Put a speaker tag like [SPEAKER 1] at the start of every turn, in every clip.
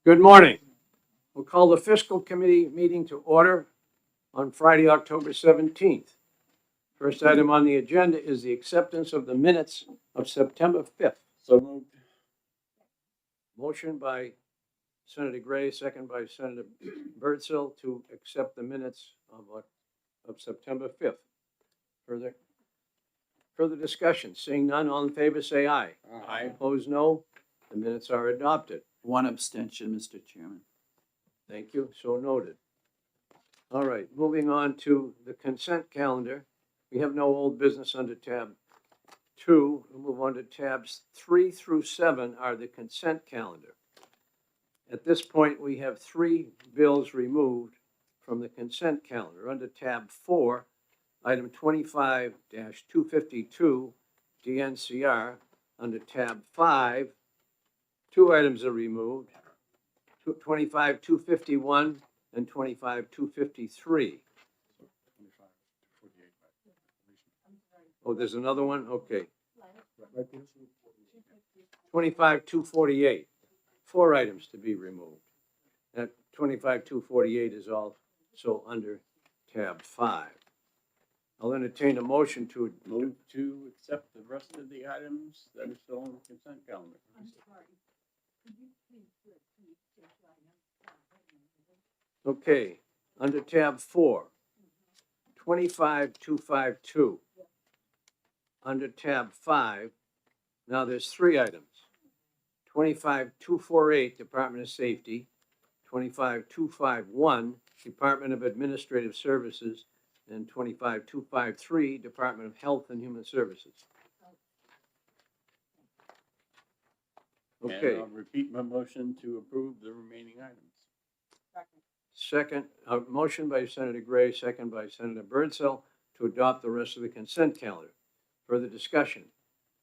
[SPEAKER 1] Good morning. We'll call the Fiscal Committee meeting to order on Friday, October 17th. First item on the agenda is the acceptance of the minutes of September 5th.
[SPEAKER 2] So moved.
[SPEAKER 1] Motion by Senator Gray, second by Senator Birdsell to accept the minutes of September 5th. Further discussion? Seeing none, all in favor say aye.
[SPEAKER 2] Aye.
[SPEAKER 1] Opposed, no. The minutes are adopted.
[SPEAKER 2] One abstention, Mr. Chairman.
[SPEAKER 1] Thank you. So noted. All right, moving on to the consent calendar. We have no old business under tab 2. We'll move on to tabs 3 through 7 are the consent calendar. At this point, we have 3 bills removed from the consent calendar. Under tab 4, item 25-252, DNCR. Under tab 5, 2 items are removed, 25-251 and 25-253. Oh, there's another one? Okay. 25-248. 4 items to be removed. That 25-248 is also under tab 5. I'll entertain a motion to
[SPEAKER 2] Move to accept the rest of the items that are still on the consent calendar.
[SPEAKER 1] Okay, under tab 4, 25-252. Under tab 5, now there's 3 items. 25-248, Department of Safety. 25-251, Department of Administrative Services. And 25-253, Department of Health and Human Services. Okay.
[SPEAKER 2] And I'll repeat my motion to approve the remaining items.
[SPEAKER 1] Second, motion by Senator Gray, second by Senator Birdsell to adopt the rest of the consent calendar. Further discussion?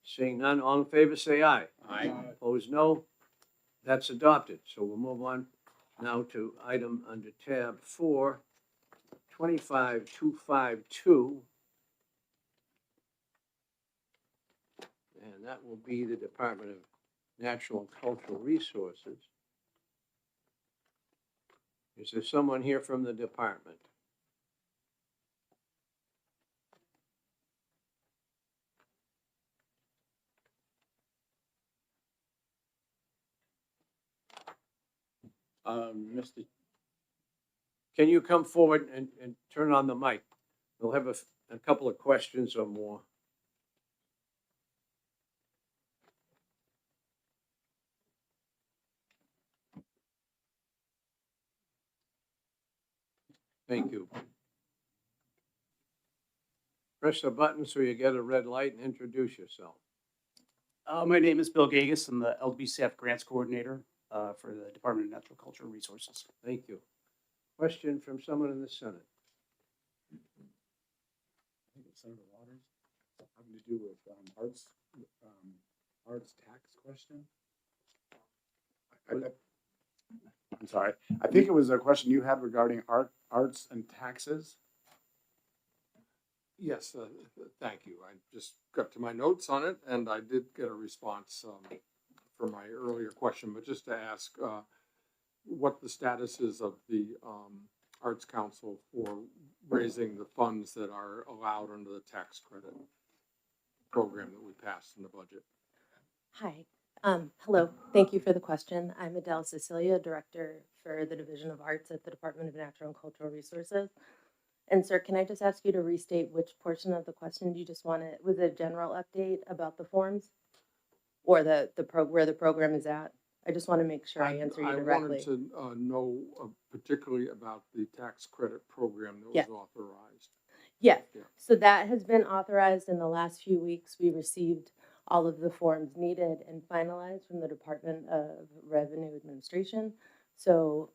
[SPEAKER 1] Seeing none, all in favor say aye.
[SPEAKER 2] Aye.
[SPEAKER 1] Opposed, no. That's adopted. So we'll move on now to item under tab 4, 25-252. And that will be the Department of Natural and Cultural Resources. Is there someone here from the department?
[SPEAKER 2] Mr.
[SPEAKER 1] Can you come forward and turn on the mic? We'll have a couple of questions or more. Thank you. Press the button so you get a red light and introduce yourself.
[SPEAKER 3] My name is Bill Gagus. I'm the LBCF Grants Coordinator for the Department of Natural Cultural Resources.
[SPEAKER 1] Thank you. Question from someone in the Senate.
[SPEAKER 4] I think it's Senator Waters, having to do with arts tax question. I'm sorry. I think it was a question you had regarding arts and taxes.
[SPEAKER 5] Yes, thank you. I just got to my notes on it, and I did get a response for my earlier question, but just to ask what the status is of the Arts Council for raising the funds that are allowed under the tax credit program that we passed in the budget.
[SPEAKER 6] Hi. Hello. Thank you for the question. I'm Adele Cecilia, Director for the Division of Arts at the Department of Natural and Cultural Resources. And sir, can I just ask you to restate which portion of the question you just wanted? Was it a general update about the forms or where the program is at? I just want to make sure I answer you directly.
[SPEAKER 5] I wanted to know particularly about the tax credit program that was
[SPEAKER 6] Yes.
[SPEAKER 5] authorized.
[SPEAKER 6] Yes.
[SPEAKER 5] Yeah.
[SPEAKER 6] So that has been authorized in the last few weeks. We received all of the forms needed and finalized from the Department of Revenue Administration. So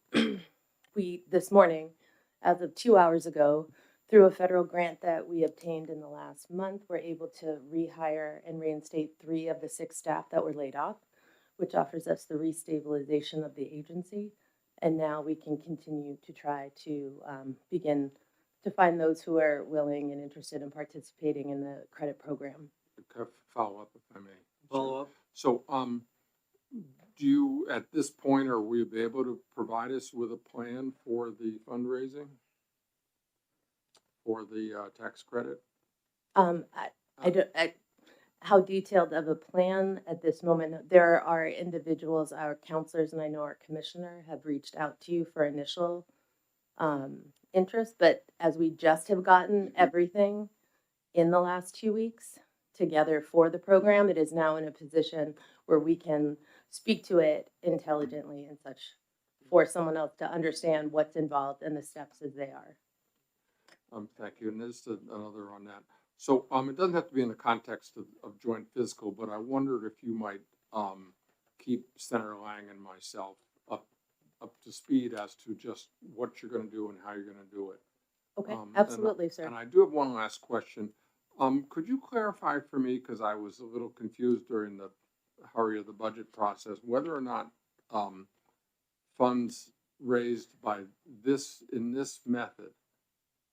[SPEAKER 6] this morning, as of 2 hours ago, through a federal grant that we obtained in the last month, we're able to rehire and reinstate 3 of the 6 staff that were laid off, which offers us the restabilization of the agency. And now we can continue to try to begin to find those who are willing and interested in participating in the credit program.
[SPEAKER 5] Follow up, if I may.
[SPEAKER 1] Follow up?
[SPEAKER 5] So, do you, at this point, are we able to provide us with a plan for the fundraising? For the tax credit?
[SPEAKER 6] I don't, how detailed of a plan at this moment, there are individuals, our counselors, and I know our commissioner have reached out to you for initial interest, but as we just have gotten everything in the last 2 weeks together for the program, it is now in a position where we can speak to it intelligently and such for someone else to understand what's involved and the steps as they are.
[SPEAKER 5] Thank you, and just another on that. So, it doesn't have to be in the context of joint fiscal, but I wondered if you might, keep Senator Lang and myself up to speed as to just what you're gonna do and how you're gonna do it.
[SPEAKER 6] Okay,
[SPEAKER 5] And
[SPEAKER 6] absolutely, sir.
[SPEAKER 5] And I do have one last question. Could you clarify for me, because I was a little confused during the hurry of the budget process, whether or not, funds raised by in this method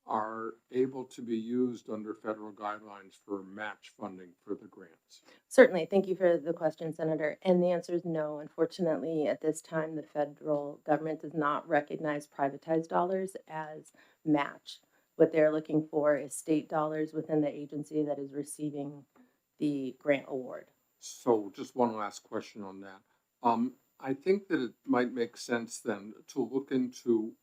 [SPEAKER 5] are able to be used under federal guidelines for match funding for the grants?
[SPEAKER 6] Certainly. Thank you for the question, Senator. And the answer is no. Unfortunately, at this time, the federal government does not recognize privatized dollars as match. What they're looking for is state dollars within the agency that is receiving the grant award.
[SPEAKER 5] So just one last question on that. I think that it might make sense then to look into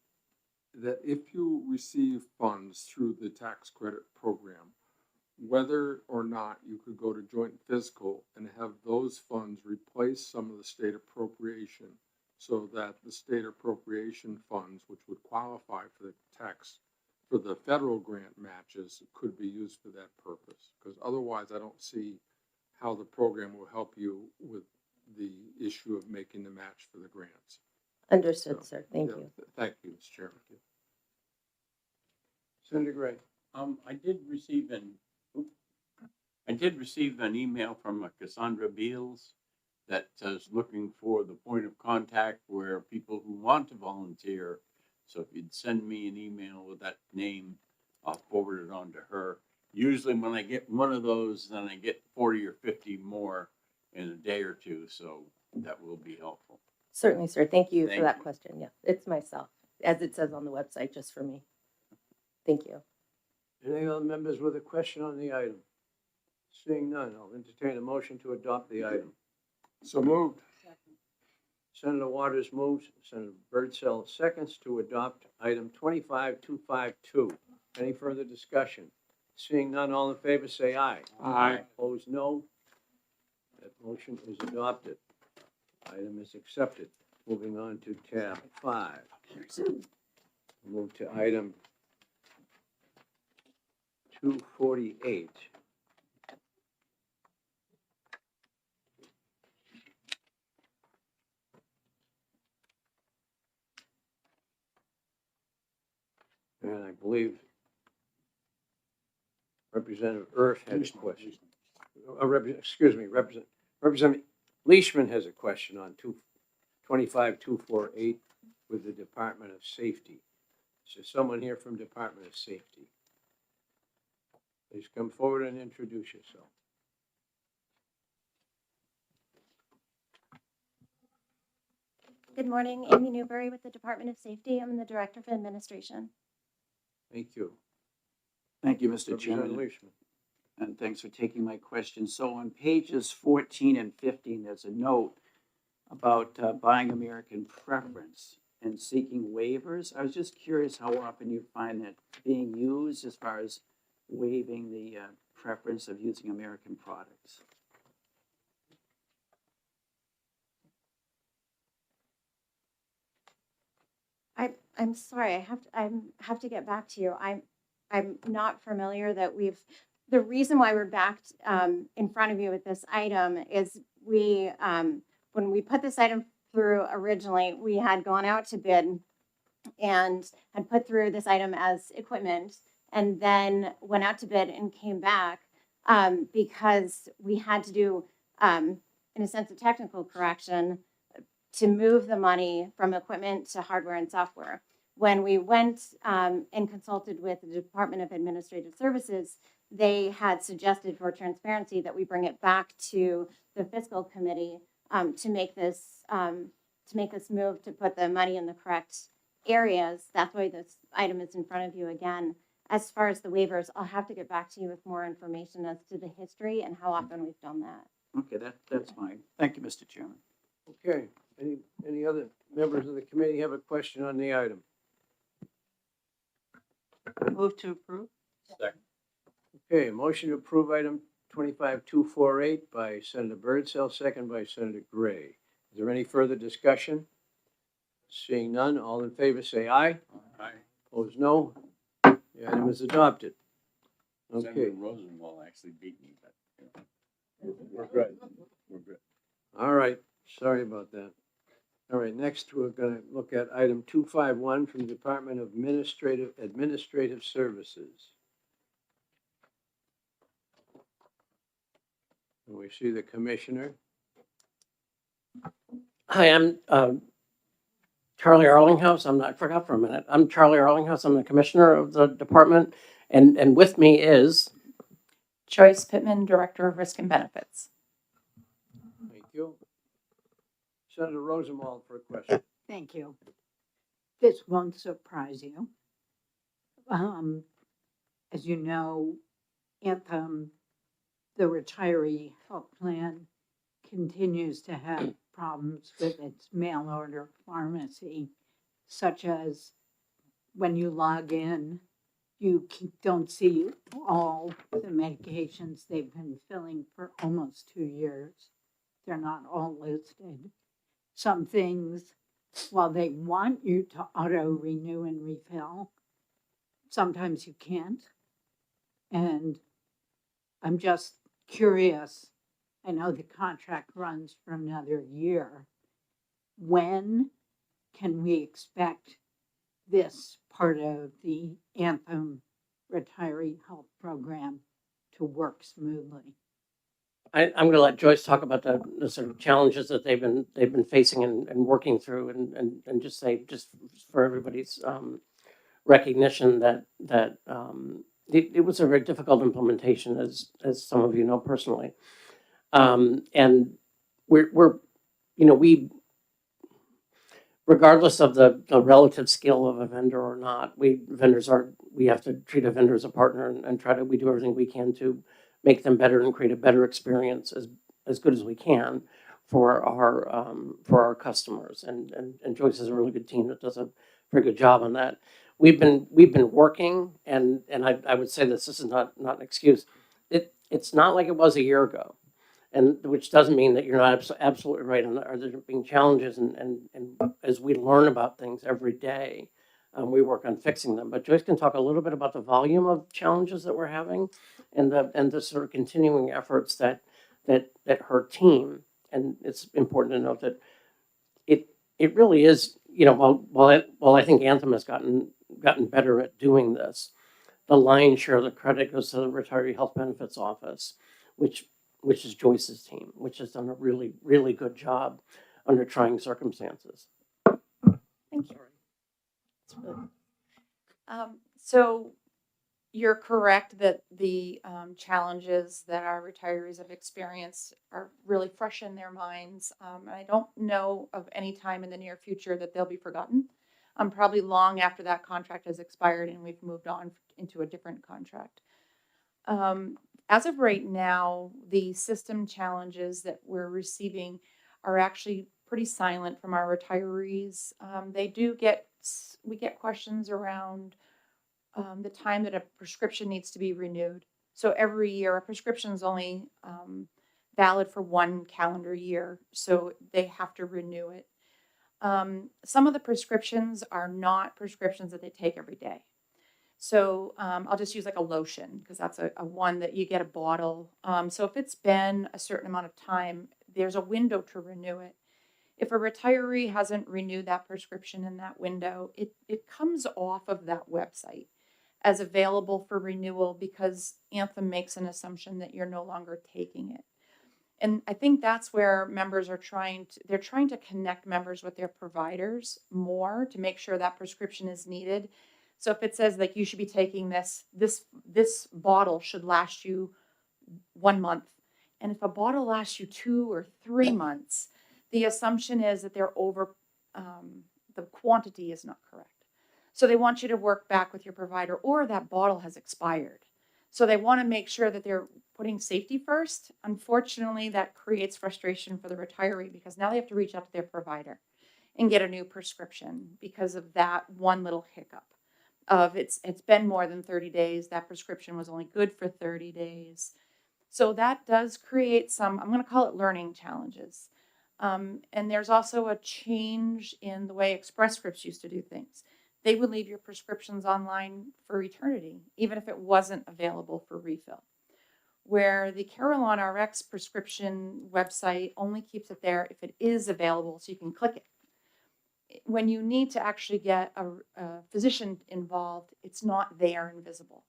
[SPEAKER 5] that if you receive funds through the tax credit program, whether or not you could go to joint fiscal and have those funds replace some of the state appropriation so that the state appropriation funds, which would qualify for the federal grant matches, could be used for that purpose. Because otherwise, I don't see how the program will help you with the issue of making the match for the grants.
[SPEAKER 6] Understood,
[SPEAKER 5] So,
[SPEAKER 6] sir. Thank
[SPEAKER 5] yeah,
[SPEAKER 6] you.
[SPEAKER 5] Thank you, Mr. Chairman.
[SPEAKER 1] Senator Gray.
[SPEAKER 2] I did receive an email from Cassandra Beals that is looking for the point of contact where people who want to volunteer. So if you'd send me an email with that name, I'll forward it on to her. Usually when I get one of those, then I get 40 or 50 more in a day or two. So that will be helpful.
[SPEAKER 6] Certainly, sir. Thank you for
[SPEAKER 2] Thank
[SPEAKER 6] that
[SPEAKER 2] you.
[SPEAKER 6] question. Yeah, it's myself, as it says on the website, just for me. Thank you.
[SPEAKER 1] Any other members with a question on the item? Seeing none, I'll entertain a motion to adopt the item.
[SPEAKER 5] So moved.
[SPEAKER 1] Senator Waters moves, Senator Birdsell seconds to adopt item 25252. Any further discussion? Seeing none, all in favor say aye.
[SPEAKER 5] Aye.
[SPEAKER 1] Opposed, no. That motion is adopted. Item is accepted. Moving on to tab 5. Move to item 248. And I believe Representative Erf had a question. Representative Leishman has a question on 25248 with the Department of Safety. Is there someone here from Department of Safety? Please come forward and introduce yourself.
[SPEAKER 7] Good morning, Amy Newberry with the Department of Safety. I'm the Director of Administration.
[SPEAKER 1] Thank you.
[SPEAKER 8] Thank you, Mr.
[SPEAKER 1] Representative
[SPEAKER 8] Chairman,
[SPEAKER 1] Leishman.
[SPEAKER 8] and thanks for taking my question. So on pages 14 and 15, there's a note about buying American preference and seeking waivers. I was just curious how often you find that being used as far as waiving the preference of using American products.
[SPEAKER 7] I'm sorry, I have to get back to you. I'm not familiar that the reason why we're back in front of you with this item is when we put this item through originally, we had gone out to bid and had put through this item as equipment and then went out to bid and came back because we had to do, in a sense, a technical correction to move the money from equipment to hardware and software. When we went and consulted with the Department of Administrative Services, they had suggested for transparency that we bring it back to the Fiscal Committee to make this move to put the money in the correct areas. That's why this item is in front of you again. As far as the waivers, I'll have to get back to you with more information as to the history and how often we've done that.
[SPEAKER 8] Okay, that's fine. Thank you, Mr. Chairman.
[SPEAKER 1] Okay, any other members of the committee have a question on the item?
[SPEAKER 9] Move to approve?
[SPEAKER 2] Second.
[SPEAKER 1] Okay, motion to approve item 25248 by Senator Birdsell, second by Senator Gray. Is there any further discussion? Seeing none, all in favor say aye.
[SPEAKER 2] Aye.
[SPEAKER 1] Opposed, no. The item is adopted.
[SPEAKER 2] Senator
[SPEAKER 1] Okay,
[SPEAKER 2] Rosenwald actually beat me, but we're good. We're good.
[SPEAKER 1] all right, sorry about that. All right, next we're gonna look at item 251 from the Department of Administrative Services. And we see the commissioner.
[SPEAKER 9] Hi, I'm Charlie Arlinghouse. I forgot for a minute. I'm Charlie Arlinghouse. I'm the commissioner of the department. And with me is,
[SPEAKER 10] Joyce Pittman, Director of Risk and Benefits.
[SPEAKER 1] Thank you. Senator Rosenwald for a question.
[SPEAKER 11] Thank you. This won't surprise you. As you know, Anthem, the retiree health plan, continues to have problems with its mail order pharmacy, such as when you log in, you don't see all the medications they've been filling for almost 2 years. They're not all listed. Some things, while they want you to auto renew and refill, sometimes you can't. And I'm just curious, I know the contract runs for another year. When can we expect this part of the Anthem retiree health program to work smoothly?
[SPEAKER 9] I'm going to let Joyce talk about the sort of challenges that they've been facing and working through, and just say, just for everybody's recognition, that it was a very difficult implementation, as some of you know personally. And we're we, regardless of the relative skill of a vendor or not, we have to treat a vendor as a partner and we do everything we can to make them better and create a better experience as good as we can for our customers. And Joyce has a really good team that does a very good job on that. We've been working, and I would say this is not an excuse. It's not like it was a year ago, and which doesn't mean that you're not absolutely right. And there being challenges, and as we learn about things every day, we work on fixing them. But Joyce can talk a little bit about the volume of challenges that we're having, and the sort of continuing efforts that her team. And it's important to note that it really is, while I think Anthem has gotten better at doing this, the lion's share of the credit goes to the Retiree Health Benefits Office, which is Joyce's team, which has done a really, really good job under trying circumstances.
[SPEAKER 10] Thank you. So you're correct that the challenges that our retirees have experienced are really fresh in their minds. I don't know of any time in the near future that they'll be forgotten. Probably long after that contract has expired and we've moved on into a different contract. As of right now, the system challenges that we're receiving are actually pretty silent from our retirees. We get questions around the time that a prescription needs to be renewed. So every year, a prescription is only valid for 1 calendar year, so they have to renew it. Some of the prescriptions are not prescriptions that they take every day. So I'll just use like a lotion, because that's a one that you get a bottle. So if it's been a certain amount of time, there's a window to renew it. If a retiree hasn't renewed that prescription in that window, it comes off of that website as available for renewal, because Anthem makes an assumption that you're no longer taking it. And I think that's where members are trying to connect members with their providers more to make sure that prescription is needed. So if it says like you should be taking this bottle should last you 1 month, and if a bottle lasts you 2 or 3 months, the assumption is that they're over, the quantity is not correct. So they want you to work back with your provider, or that bottle has expired. So they want to make sure that they're putting safety first. Unfortunately, that creates frustration for the retiree because now they have to reach out to their provider and get a new prescription because of that one little hiccup of it's been more than 30 days. That prescription was only good for 30 days. So that does create some, I'm going to call it learning challenges. And there's also a change in the way Express Scripts used to do things. They would leave your prescriptions online for eternity, even if it wasn't available for refill. Where the Carillon RX prescription website only keeps it there if it is available, so you can click it. When you need to actually get a physician involved, it's not there and visible.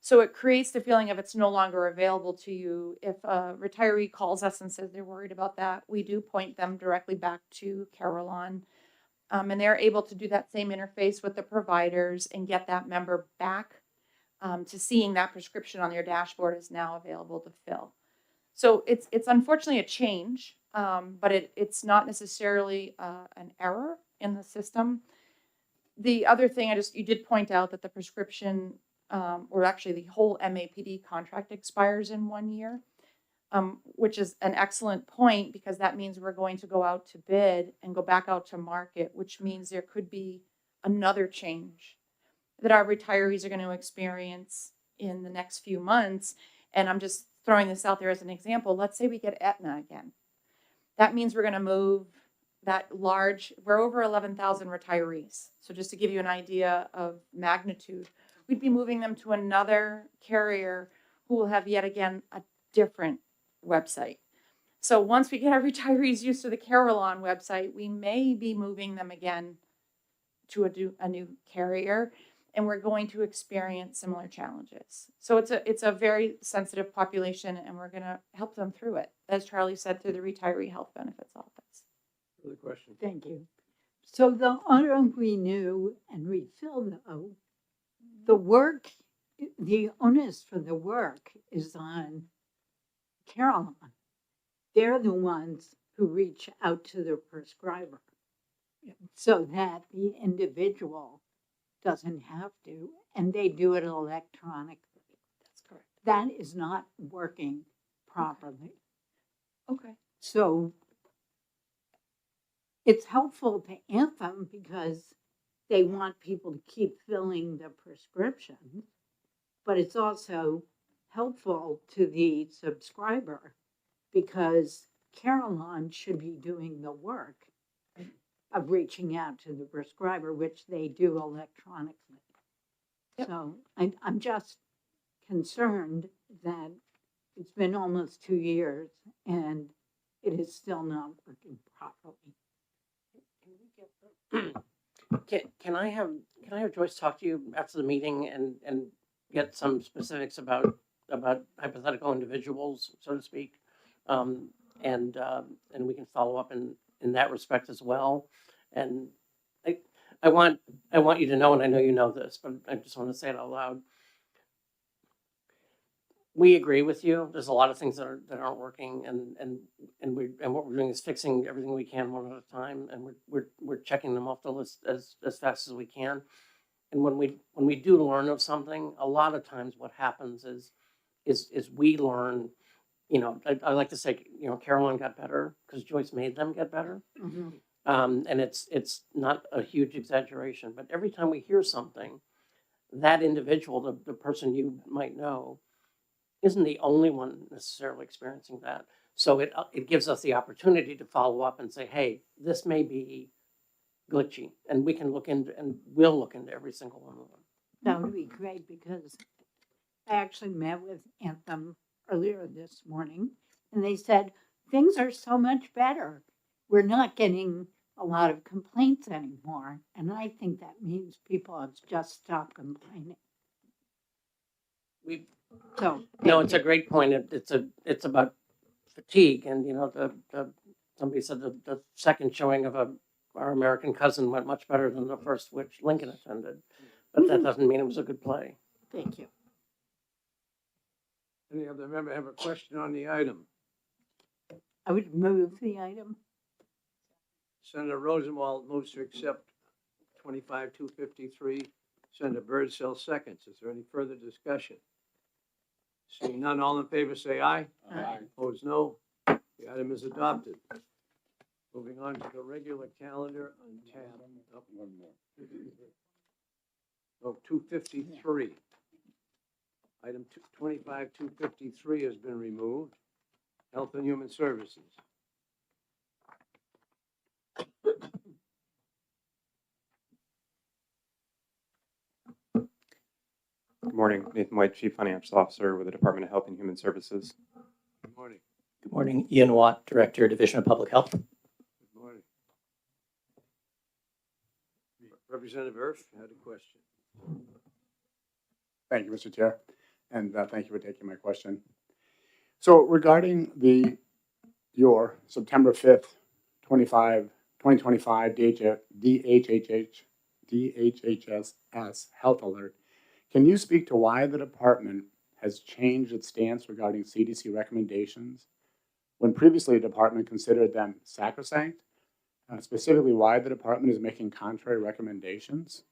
[SPEAKER 10] So it creates the feeling of it's no longer available to you. If a retiree calls us and says they're worried about that, we do point them directly back to Carillon. And they're able to do that same interface with the providers and get that member back to seeing that prescription on their dashboard is now available to fill. So it's unfortunately a change, but it's not necessarily an error in the system. The other thing you did point out that the prescription, or actually the whole MAPD contract expires in 1 year. Which is an excellent point because that means we're going to go out to bid and go back out to market, which means there could be another change that our retirees are going to experience in the next few months. And I'm just throwing this out there as an example. Let's say we get Aetna again. That means we're going to move we're over 11,000 retirees. So just to give you an idea of magnitude, we'd be moving them to another carrier who will have yet again a different website. So once we get our retirees used to the Carillon website, we may be moving them again to a new carrier, and we're going to experience similar challenges. So it's a very sensitive population, and we're going to help them through it, as Charlie said, through the Retiree Health Benefits Office.
[SPEAKER 1] Other question?
[SPEAKER 11] Thank you. So the auto renew and refill, though, the onus for the work is on Carillon. They're the ones who reach out to the prescriber so that the individual doesn't have to, and they do it electronically.
[SPEAKER 10] That's correct.
[SPEAKER 11] That is not working properly.
[SPEAKER 10] Okay.
[SPEAKER 11] So it's helpful to Anthem because they want people to keep filling the prescriptions, but it's also helpful to the subscriber because Carillon should be doing the work of reaching out to the prescriber, which they do electronically.
[SPEAKER 10] Yep.
[SPEAKER 11] So I'm just concerned that it's been almost 2 years and it is still not working properly.
[SPEAKER 9] Can I have Joyce talk to you after the meeting and get some specifics about hypothetical individuals, so to speak, and we can follow up in that respect as well. And I want you to know, and I know you know this, but I just want to say it out loud. We agree with you. There's a lot of things that aren't working, and what we're doing is fixing everything we can one at a time, and we're checking them off the list as fast as we can. And when we do learn of something, a lot of times what happens is we learn. You know, I like to say, Carillon got better because Joyce made them get better.
[SPEAKER 11] Mm-hmm.
[SPEAKER 9] And it's not a huge exaggeration, but every time we hear something, that individual, the person you might know, isn't the only one necessarily experiencing that. So it gives us the opportunity to follow up and say, hey, this may be glitchy, and we can look into, and we'll look into every single one of them.
[SPEAKER 11] That would be great because I actually met with Anthem earlier this morning, and they said things are so much better. We're not getting a lot of complaints anymore, and I think that means people have just stopped complaining.
[SPEAKER 9] It's a great point. It's about fatigue, and somebody said the second showing of our American Cousin went much better than the first, which Lincoln attended, but that doesn't mean it was a good play.
[SPEAKER 11] Thank you.
[SPEAKER 1] Any other member have a question on the item?
[SPEAKER 11] I would move the item.
[SPEAKER 1] Senator Rosenwald moves to accept 25-253. Senator Birdsell seconds. Is there any further discussion? Seeing none, all in favor say aye.
[SPEAKER 5] Aye.
[SPEAKER 1] Opposed, no. The item is adopted. Moving on to the regular calendar on tab.
[SPEAKER 2] One more.
[SPEAKER 1] Oh, 253. Item 25-253 has been removed. Health and Human Services.
[SPEAKER 12] Good morning, Nathan White, Chief Financial Officer with the Department of Health and Human Services.
[SPEAKER 1] Good morning.
[SPEAKER 13] Good morning, Ian Watt, Director, Division of Public Health.
[SPEAKER 1] Good morning. Representative Erf had a question.
[SPEAKER 4] Thank you, Mr. Chair, and thank you for taking my question. So regarding your September 5th, 2025 DHHS health alert, can you speak to why the department has changed its stance regarding CDC recommendations when previously the department considered them sacrosanct? Specifically, why the department is making contrary recommendations?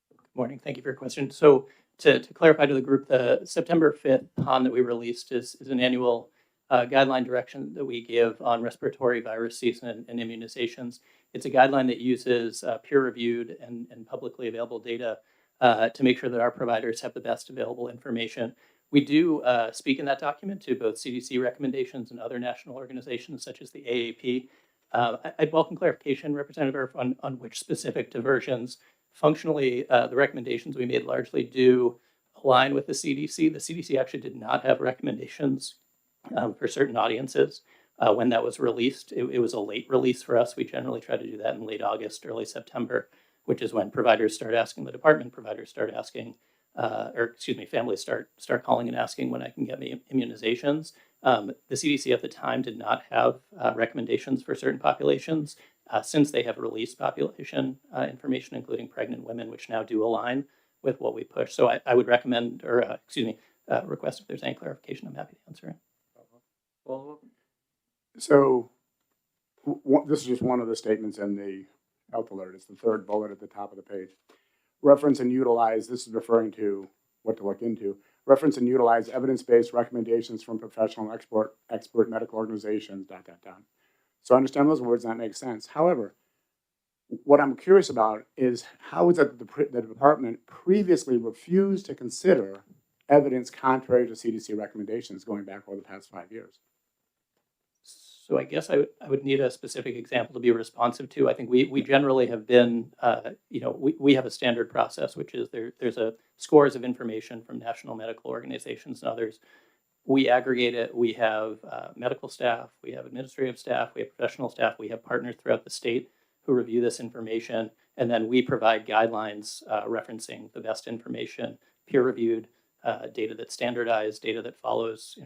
[SPEAKER 13] Good morning. Thank you for your question. So to clarify to the group, the September 5th HON that we released is an annual guideline direction that we give on respiratory virus season and immunizations. It's a guideline that uses peer-reviewed and publicly available data to make sure that our providers have the best available information. We do speak in that document to both CDC recommendations and other national organizations such as the AAP. I'd welcome clarification, Representative Erf, on which specific diversions. Functionally, the recommendations we made largely do align with the CDC. The CDC actually did not have recommendations for certain audiences when that was released. It was a late release for us. We generally try to do that in late August, early September, which is when providers start asking the department, providers start asking, families start calling and asking when I can get me immunizations. The CDC at the time did not have recommendations for certain populations. Since they have released population information, including pregnant women, which now do align with what we push. So I would recommend, request if there's any clarification. I'm happy to answer it.
[SPEAKER 1] Follow-up?
[SPEAKER 4] So this is just one of the statements in the health alert. It's the third bullet at the top of the page. Reference and utilize, this is referring to what to look into. Reference and utilize evidence-based recommendations from professional expert medical organizations, ... So I understand those words, and that makes sense. However, what I'm curious about is how is it that the department previously refused to consider evidence contrary to CDC recommendations going back over the past 5 years?
[SPEAKER 13] So I guess I would need a specific example to be responsive to. I think we generally have been, we have a standard process, which is there's scores of information from national medical organizations and others. We aggregate it. We have medical staff, we have administrative staff, we have professional staff, we have partners throughout the state who review this information, and then we provide guidelines referencing the best information, peer-reviewed data that's standardized, data that follows,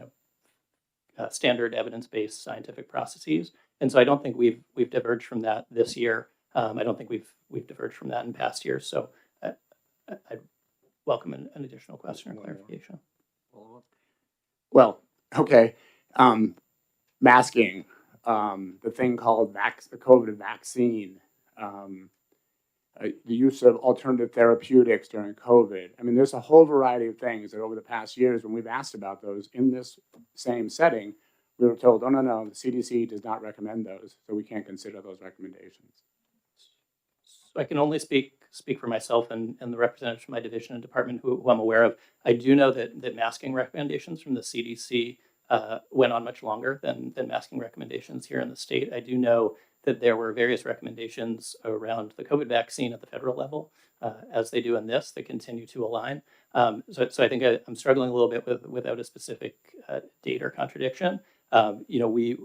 [SPEAKER 13] standard evidence-based scientific processes. And so I don't think we've diverged from that this year. I don't think we've diverged from that in past years. So I'd welcome an additional question or clarification.
[SPEAKER 1] Follow-up?
[SPEAKER 4] Well, okay. Masking, the thing called the COVID vaccine, the use of alternative therapeutics during COVID. I mean, there's a whole variety of things that over the past years, when we've asked about those in this same setting, we were told, oh, no, the CDC does not recommend those, so we can't consider those recommendations.
[SPEAKER 13] So I can only speak for myself and the representatives from my division and department who I'm aware of. I do know that masking recommendations from the CDC went on much longer than masking recommendations here in the state. I do know that there were various recommendations around the COVID vaccine at the federal level, as they do in this, that continue to align. So I think I'm struggling a little bit without a specific date or contradiction. We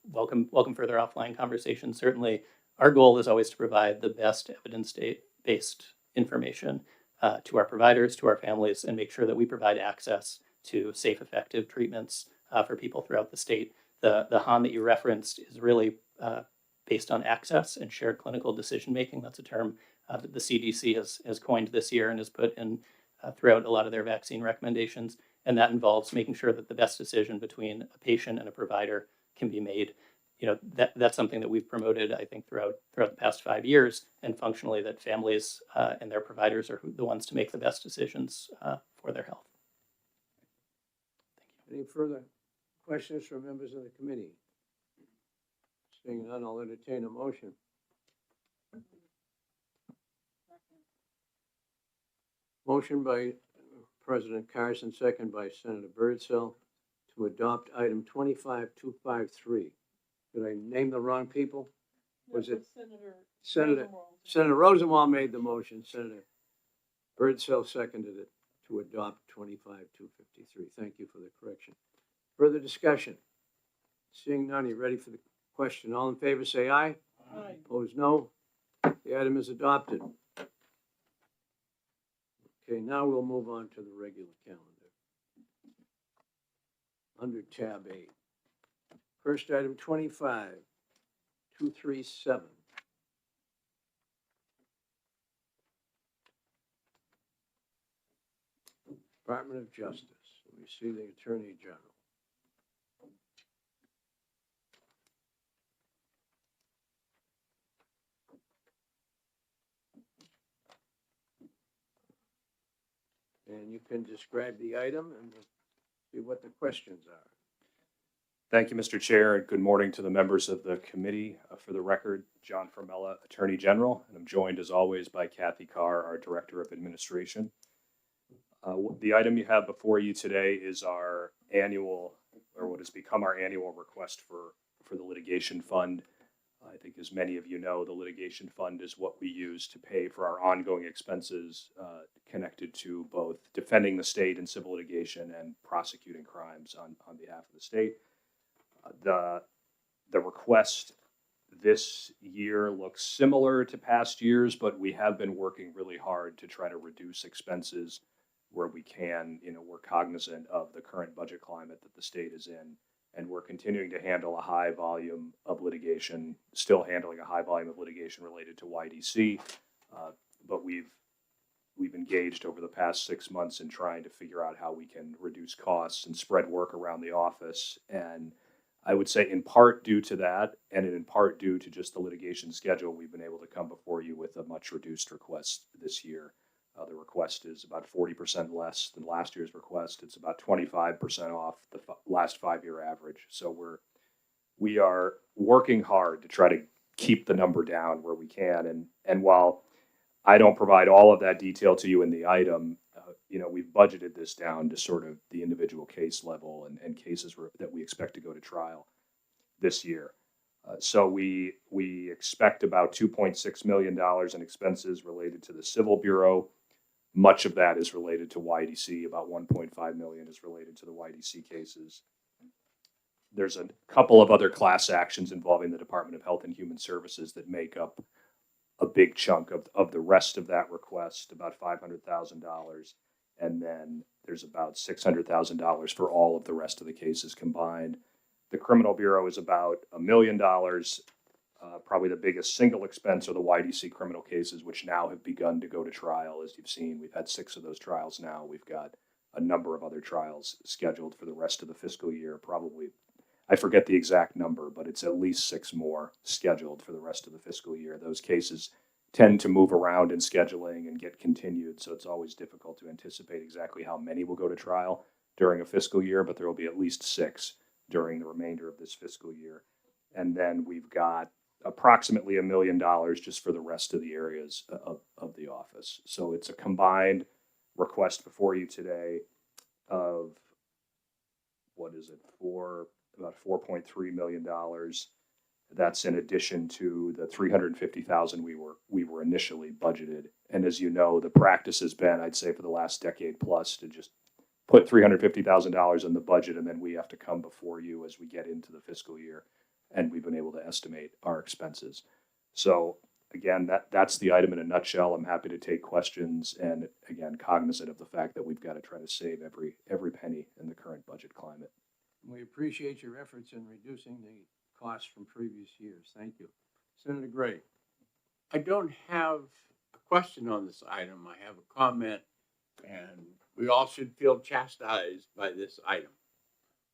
[SPEAKER 13] welcome further offline conversations. Certainly, our goal is always to provide the best evidence-based information to our providers, to our families, and make sure that we provide access to safe, effective treatments for people throughout the state. The HON that you referenced is really based on access and shared clinical decision-making. That's a term that the CDC has coined this year and has put in throughout a lot of their vaccine recommendations. And that involves making sure that the best decision between a patient and a provider can be made that's something that we've promoted, I think, throughout the past 5 years, and functionally that families and their providers are the ones to make the best decisions for their health.
[SPEAKER 1] Any further questions from members of the committee? Seeing none, I'll entertain a motion. Motion by President Carson, second by Senator Birdsell, to adopt item 25253. Did I name the wrong people? Was it Senator Rosenwald made the motion, Senator Birdsell seconded it to adopt 25253. Thank you for the correction. Further discussion? Seeing none, you ready for the question? All in favor, say aye.
[SPEAKER 11] Aye.
[SPEAKER 1] Opposed, no. The item is adopted. Okay, now we'll move on to the regular calendar. Under tab 8. First item 25237. Department of Justice. We see the Attorney General. And you can describe the item and see what the questions are.
[SPEAKER 14] Thank you, Mr. Chair, and good morning to the members of the committee. For the record, John Formella, Attorney General, and I'm joined as always by Kathy Carr, our Director of Administration. The item you have before you today is our annual, or what has become our annual request for the litigation fund. I think as many of you know, the litigation fund is what we use to pay for our ongoing expenses connected to both defending the state in civil litigation and prosecuting crimes on behalf of the state. The request this year looks similar to past years, but we have been working really hard to try to reduce expenses where we can. We're cognizant of the current budget climate that the state is in, and we're continuing to handle a high volume of litigation, still handling a high volume of litigation related to YDC, but we've engaged over the past 6 months in trying to figure out how we can reduce costs and spread work around the office. And I would say in part due to that, and in part due to just the litigation schedule, we've been able to come before you with a much reduced request this year. The request is about 40% less than last year's request. It's about 25% off the last 5-year average. So we are working hard to try to keep the number down where we can. And while I don't provide all of that detail to you in the item, we've budgeted this down to sort of the individual case level and cases that we expect to go to trial this year. So we expect about $2.6 million in expenses related to the Civil Bureau. Much of that is related to YDC. About $1.5 million is related to the YDC cases. There's a couple of other class actions involving the Department of Health and Human Services that make up a big chunk of the rest of that request, about $500,000. And then there's about $600,000 for all of the rest of the cases combined. The Criminal Bureau is about $1 million. Probably the biggest single expense are the YDC criminal cases, which now have begun to go to trial. As you've seen, we've had 6 of those trials now. We've got a number of other trials scheduled for the rest of the fiscal year. Probably, I forget the exact number, but it's at least 6 more scheduled for the rest of the fiscal year. Those cases tend to move around in scheduling and get continued, so it's always difficult to anticipate exactly how many will go to trial during a fiscal year, but there will be at least 6 during the remainder of this fiscal year. And then we've got approximately $1 million just for the rest of the areas of the office. So it's a combined request before you today of, about $4.3 million. That's in addition to the $350,000 we were initially budgeted. And as you know, the practice has been, I'd say for the last decade plus, to just put $350,000 in the budget, and then we have to come before you as we get into the fiscal year. And we've been able to estimate our expenses. So again, that's the item in a nutshell. I'm happy to take questions, and again, cognizant of the fact that we've got to try to save every penny in the current budget climate.
[SPEAKER 1] We appreciate your efforts in reducing the costs from previous years. Thank you. Senator Gray.
[SPEAKER 2] I don't have a question on this item. I have a comment, and we all should feel chastised by this item.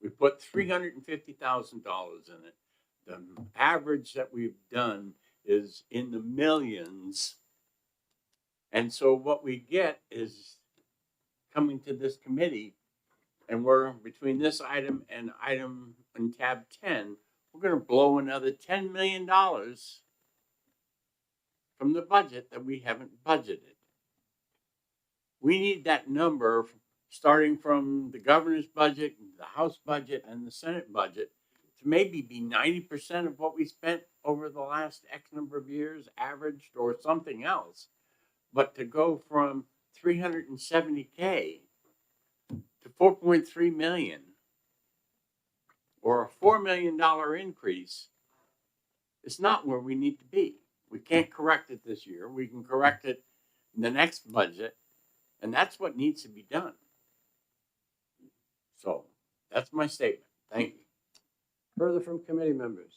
[SPEAKER 2] We put $350,000 in it. the average that we've done is in the millions. And so what we get is coming to this committee, and we're between this item and item in tab 10, we're going to blow another $10 million from the budget that we haven't budgeted. We need that number starting from the governor's budget, the House budget, and the Senate budget to maybe be 90% of what we spent over the last X number of years, averaged, or something else. But to go from 370K to 4.3 million, or a $4 million increase, is not where we need to be. We can't correct it this year. We can correct it in the next budget, and that's what needs to be done. So that's my statement. Thank you.
[SPEAKER 1] Further from committee members?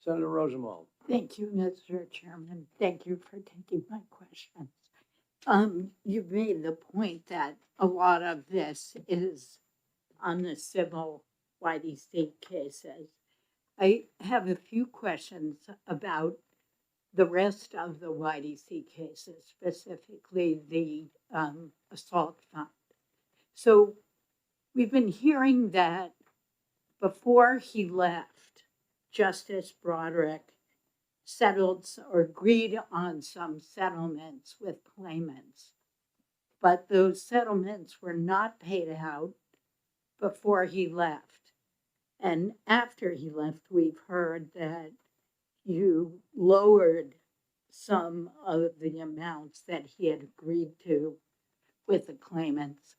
[SPEAKER 1] Senator Rosenwald.
[SPEAKER 11] Thank you, Mr. Chairman. Thank you for taking my questions. You've made the point that a lot of this is on the civil YDC cases. I have a few questions about the rest of the YDC cases, specifically the assault fund. So we've been hearing that before he left, Justice Broderick settled or agreed on some settlements with claimants, but those settlements were not paid out before he left. And after he left, we've heard that you lowered some of the amounts that he had agreed to with the claimants.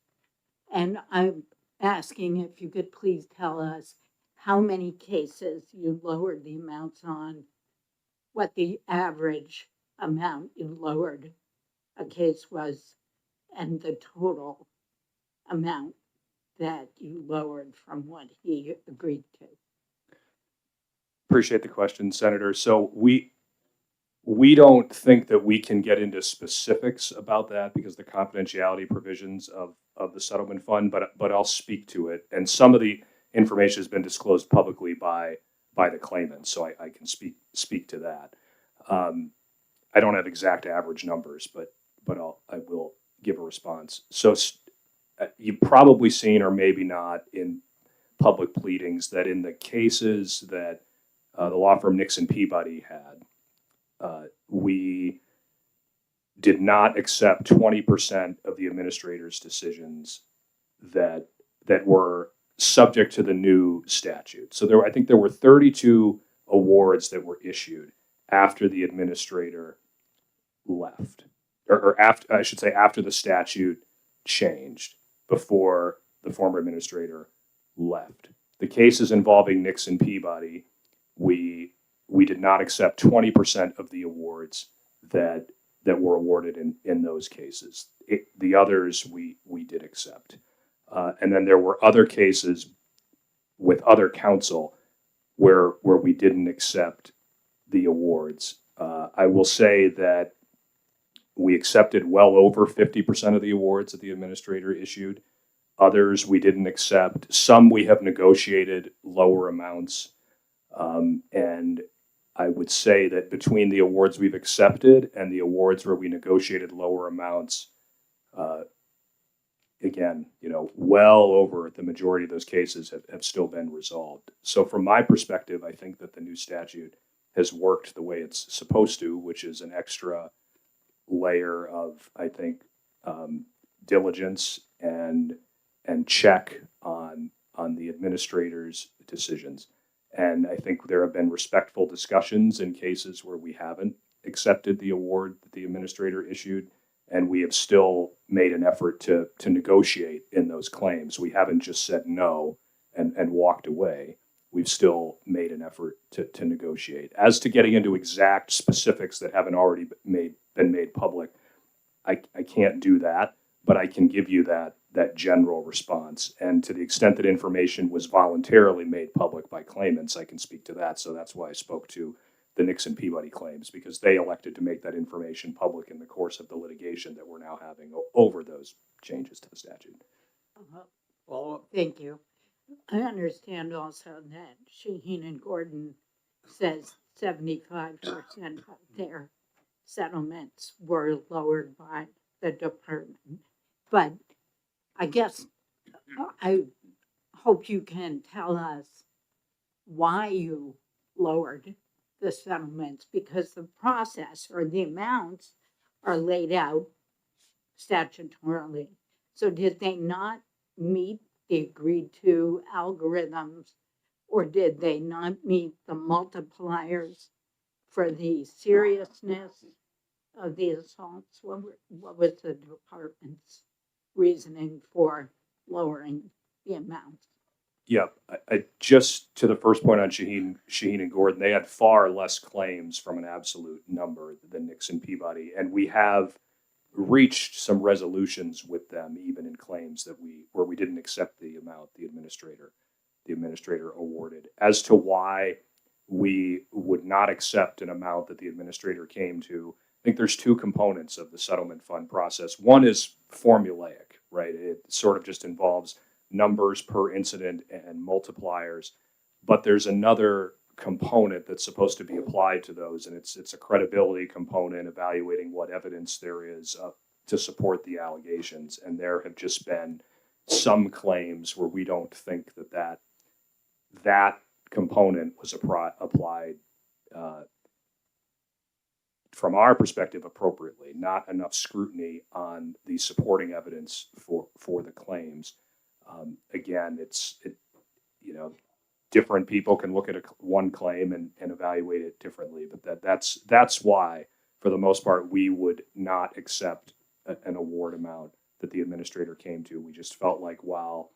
[SPEAKER 11] And I'm asking if you could please tell us how many cases you lowered the amounts on, what the average amount you lowered a case was, and the total amount that you lowered from what he agreed to.
[SPEAKER 14] Appreciate the question, Senator. So we don't think that we can get into specifics about that because the confidentiality provisions of the settlement fund, but I'll speak to it. And some of the information has been disclosed publicly by the claimant, so I can speak to that. I don't have exact average numbers, but I will give a response. So you've probably seen, or maybe not, in public pleadings that in the cases that the law firm Nixon Peabody had, we did not accept 20% of the administrator's decisions that were subject to the new statute. So I think there were 32 awards that were issued after the administrator left, or after, I should say, after the statute changed, before the former administrator left. The cases involving Nixon Peabody, we did not accept 20% of the awards that were awarded in those cases. The others we did accept. And then there were other cases with other counsel where we didn't accept the awards. I will say that we accepted well over 50% of the awards that the administrator issued. Others we didn't accept. Some we have negotiated lower amounts. And I would say that between the awards we've accepted and the awards where we negotiated lower amounts, again, well over the majority of those cases have still been resolved. So from my perspective, I think that the new statute has worked the way it's supposed to, which is an extra layer of, I think, diligence and check on the administrator's decisions. And I think there have been respectful discussions in cases where we haven't accepted the award that the administrator issued, and we have still made an effort to negotiate in those claims. We haven't just said no and walked away. We've still made an effort to negotiate. As to getting into exact specifics that haven't already been made public, I can't do that, but I can give you that general response. And to the extent that information was voluntarily made public by claimants, I can speak to that. So that's why I spoke to the Nixon Peabody claims, because they elected to make that information public in the course of the litigation that we're now having over those changes to the statute.
[SPEAKER 1] Follow up.
[SPEAKER 11] Thank you. I understand also that Shaheen and Gordon says 75% of their settlements were lowered by the department. But I guess I hope you can tell us why you lowered the settlements, because the process or the amounts are laid out statutorily. So did they not meet the agreed to algorithms, or did they not meet the multipliers for the seriousness of the assaults? What was the department's reasoning for lowering the amounts?
[SPEAKER 14] Yeah, I just to the first point on Shaheen and Gordon, they had far less claims from an absolute number than Nixon Peabody, and we have reached some resolutions with them, even in claims that where we didn't accept the amount the administrator awarded. As to why we would not accept an amount that the administrator came to, I think there's two components of the settlement fund process. One is formulaic, right? It sort of just involves numbers per incident and multipliers, but there's another component that's supposed to be applied to those, and it's a credibility component, evaluating what evidence there is to support the allegations. And there have just been some claims where we don't think that component was applied from our perspective appropriately. Not enough scrutiny on the supporting evidence for the claims. Again, different people can look at one claim and evaluate it differently, but that's why, for the most part, we would not accept an award amount that the administrator came to. We just felt like while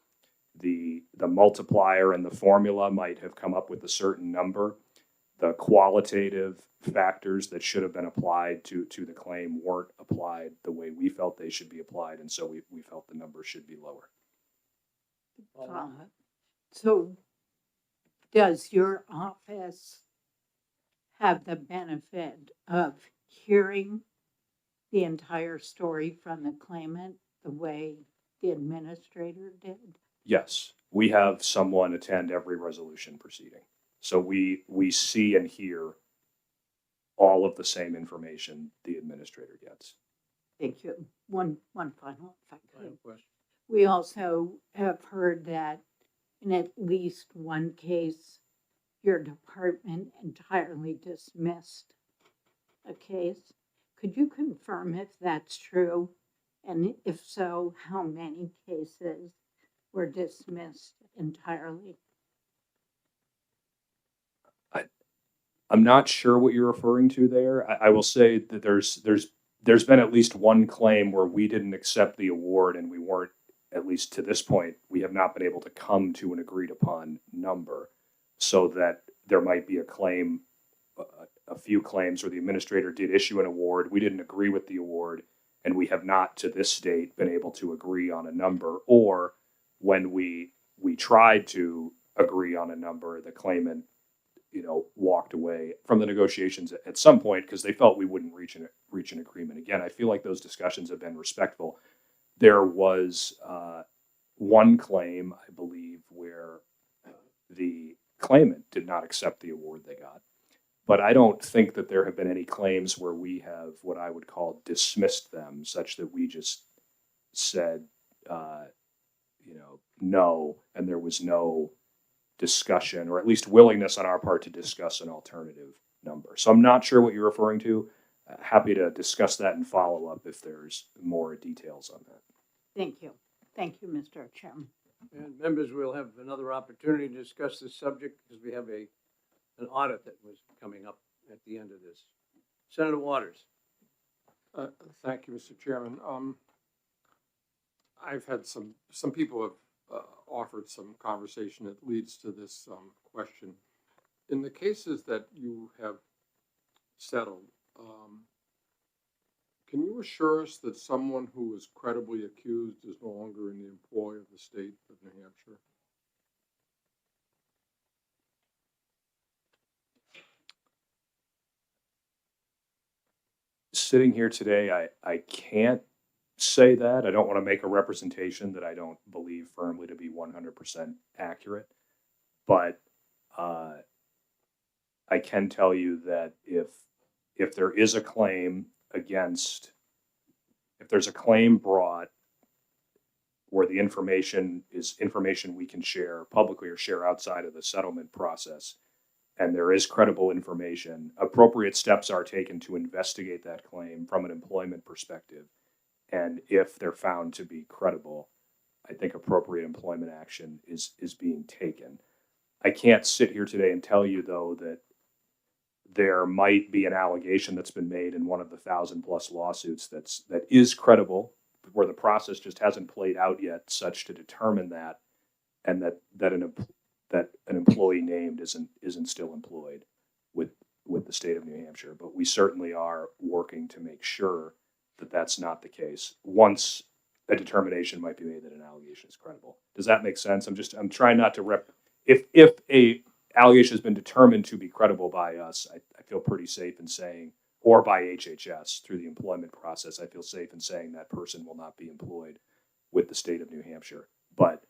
[SPEAKER 14] the multiplier and the formula might have come up with a certain number, the qualitative factors that should have been applied to the claim weren't applied the way we felt they should be applied, and so we felt the number should be lower.
[SPEAKER 11] So does your office have the benefit of hearing the entire story from the claimant the way the administrator did?
[SPEAKER 14] Yes, we have someone attend every resolution proceeding. So we see and hear all of the same information the administrator gets.
[SPEAKER 11] Thank you. One final, if I
[SPEAKER 1] Final
[SPEAKER 11] could.
[SPEAKER 1] question.
[SPEAKER 11] We also have heard that in at least one case, your department entirely dismissed a case. Could you confirm if that's true? And if so, how many cases were dismissed entirely?
[SPEAKER 14] I'm not sure what you're referring to there. I will say that there's been at least one claim where we didn't accept the award, and we weren't, at least to this point, we have not been able to come to an agreed upon number, so that there might be a few claims where the administrator did issue an award, we didn't agree with the award, and we have not to this date been able to agree on a number. Or when we tried to agree on a number, the claimant walked away from the negotiations at some point because they felt we wouldn't reach an agreement. Again, I feel like those discussions have been respectful. There was one claim, I believe, where the claimant did not accept the award they got. But I don't think that there have been any claims where we have what I would call dismissed them, such that we just said, no, and there was no discussion, or at least willingness on our part to discuss an alternative number. So I'm not sure what you're referring to. Happy to discuss that and follow up if there's more details on that.
[SPEAKER 11] Thank you. Thank you, Mr. Chairman.
[SPEAKER 1] And members, we'll have another opportunity to discuss this subject because we have an audit that was coming up at the end of this. Senator Waters.
[SPEAKER 5] Thank you, Mr. Chairman. I've had some people have offered some conversation that leads to this question. In the cases that you have settled, can you assure us that someone who is credibly accused is no longer in the employ of the state of New Hampshire?
[SPEAKER 14] Sitting here today, I can't say that. I don't want to make a representation that I don't believe firmly to be 100% accurate. But I can tell you that if there is a claim against, if there's a claim brought where the information is information we can share publicly or share outside of the settlement process, and there is credible information, appropriate steps are taken to investigate that claim from an employment perspective. And if they're found to be credible, I think appropriate employment action is being taken. I can't sit here today and tell you, though, that there might be an allegation that's been made in one of the 1,000+ lawsuits that is credible, where the process just hasn't played out yet, such to determine that, and that an employee named isn't still employed with the state of New Hampshire. But we certainly are working to make sure that that's not the case once a determination might be made that an allegation is credible. Does that make sense? I'm trying not to if a allegation has been determined to be credible by us, I feel pretty safe in saying, or by HHS through the employment process, I feel safe in saying that person will not be employed with the state of New Hampshire. But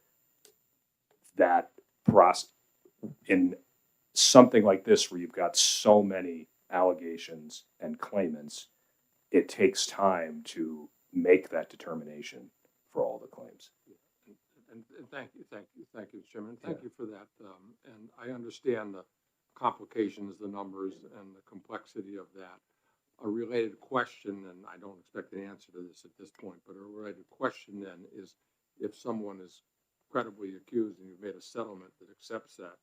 [SPEAKER 14] that process, in something like this where you've got so many allegations and claimants, it takes time to make that determination for all the claims.
[SPEAKER 5] And thank you, Chairman. Thank you for that. And I understand the complications, the numbers, and the complexity of that. A related question, and I don't expect an answer to this at this point, but a related question then is, if someone is credibly accused and you've made a settlement that accepts that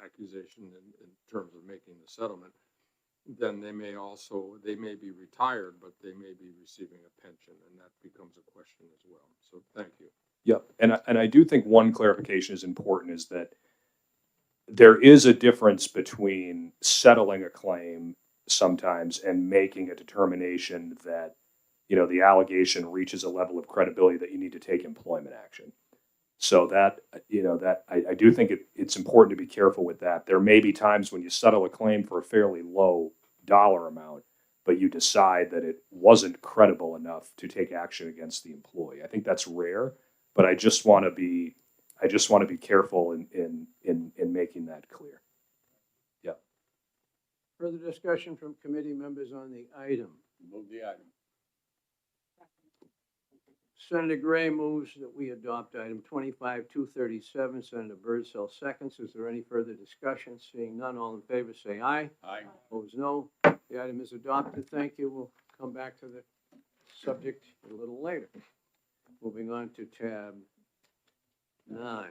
[SPEAKER 5] accusation in terms of making the settlement, then they may be retired, but they may be receiving a pension, and that becomes a question as well. So thank you.
[SPEAKER 14] Yep. And I do think one clarification is important, is that there is a difference between settling a claim sometimes and making a determination that, the allegation reaches a level of credibility that you need to take employment action. So that, I do think it's important to be careful with that. There may be times when you settle a claim for a fairly low dollar amount, but you decide that it wasn't credible enough to take action against the employee. I think that's rare, but I just want to be careful in making that clear. Yep.
[SPEAKER 1] Further discussion from committee members on the item.
[SPEAKER 2] Move the item.
[SPEAKER 1] Senator Gray moves that we adopt item 25-237. Senator Birdsell seconds. Is there any further discussion? Seeing none, all in favor say aye.
[SPEAKER 2] Aye.
[SPEAKER 1] Opposed, no. The item is adopted. Thank you. We'll come back to the subject a little later. Moving on to tab 9.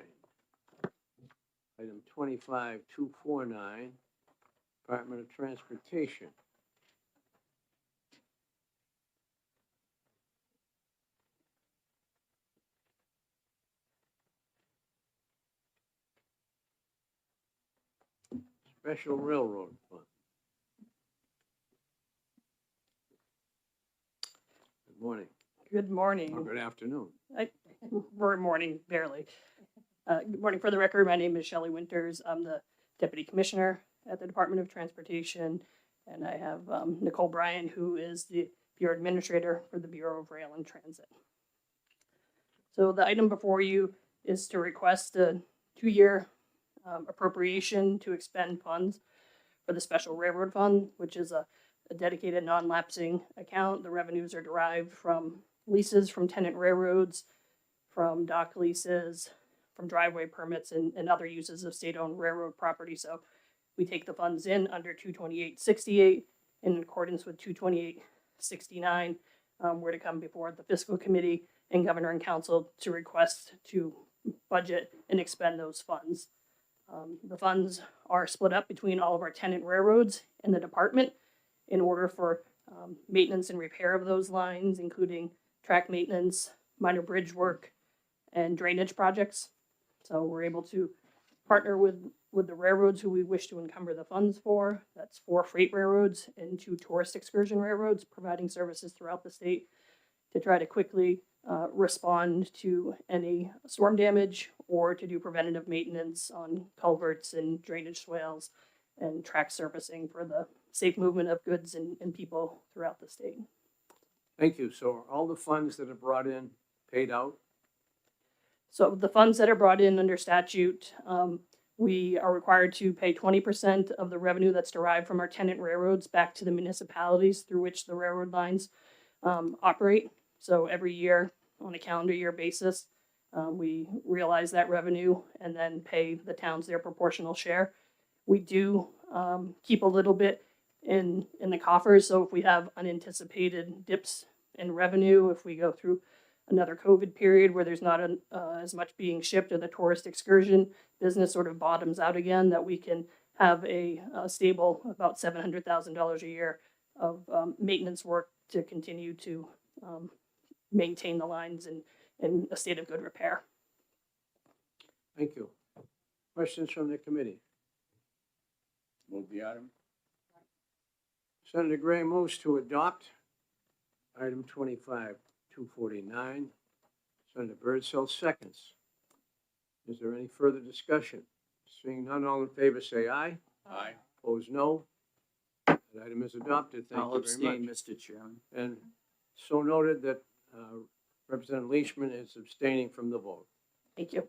[SPEAKER 1] Item 25-249, Department of Transportation. Special Railroad Fund. Good morning.
[SPEAKER 15] Good morning.
[SPEAKER 1] Or good afternoon.
[SPEAKER 15] We're morning, barely. Good morning. For the record, my name is Shelley Winters. I'm the Deputy Commissioner at the Department of Transportation, and I have Nicole Bryan, who is the Bureau Administrator for the Bureau of Rail and Transit. So the item before you is to request a 2-year appropriation to expend funds for the Special Railroad Fund, which is a dedicated non-lapsing account. The revenues are derived from leases from tenant railroads, from dock leases, from driveway permits, and other uses of state-owned railroad property. So we take the funds in under 22868 in accordance with 22869. We're to come before the Fiscal Committee and Governor and Council to request to budget and expend those funds. The funds are split up between all of our tenant railroads in the department in order for maintenance and repair of those lines, including track maintenance, minor bridge work, and drainage projects. So we're able to partner with the railroads who we wish to encumber the funds for. That's 4 freight railroads and 2 tourist excursion railroads providing services throughout the state to try to quickly respond to any storm damage or to do preventative maintenance on culverts and drainage swales and track surfacing for the safe movement of goods and people throughout the state.
[SPEAKER 1] Thank you. So are all the funds that are brought in paid out?
[SPEAKER 15] So the funds that are brought in under statute, we are required to pay 20% of the revenue that's derived from our tenant railroads back to the municipalities through which the railroad lines operate. So every year, on a calendar year basis, we realize that revenue and then pay the towns their proportional share. We do keep a little bit in the coffers, so if we have unanticipated dips in revenue, if we go through another COVID period where there's not as much being shipped or the tourist excursion business sort of bottoms out again, that we can have a stable about $700,000 a year of maintenance work to continue to maintain the lines in a state of good repair.
[SPEAKER 1] Thank you. Questions from the committee?
[SPEAKER 2] Move the item.
[SPEAKER 1] Senator Gray moves to adopt item 25-249. Senator Birdsell seconds. Is there any further discussion? Seeing none, all in favor say aye.
[SPEAKER 2] Aye.
[SPEAKER 1] Opposed, no. That item is adopted. Thank
[SPEAKER 8] I'll
[SPEAKER 1] you very
[SPEAKER 8] abstain,
[SPEAKER 1] much.
[SPEAKER 8] Mr. Chairman.
[SPEAKER 1] And so noted that Representative Leishman is abstaining from the vote.
[SPEAKER 15] Thank you.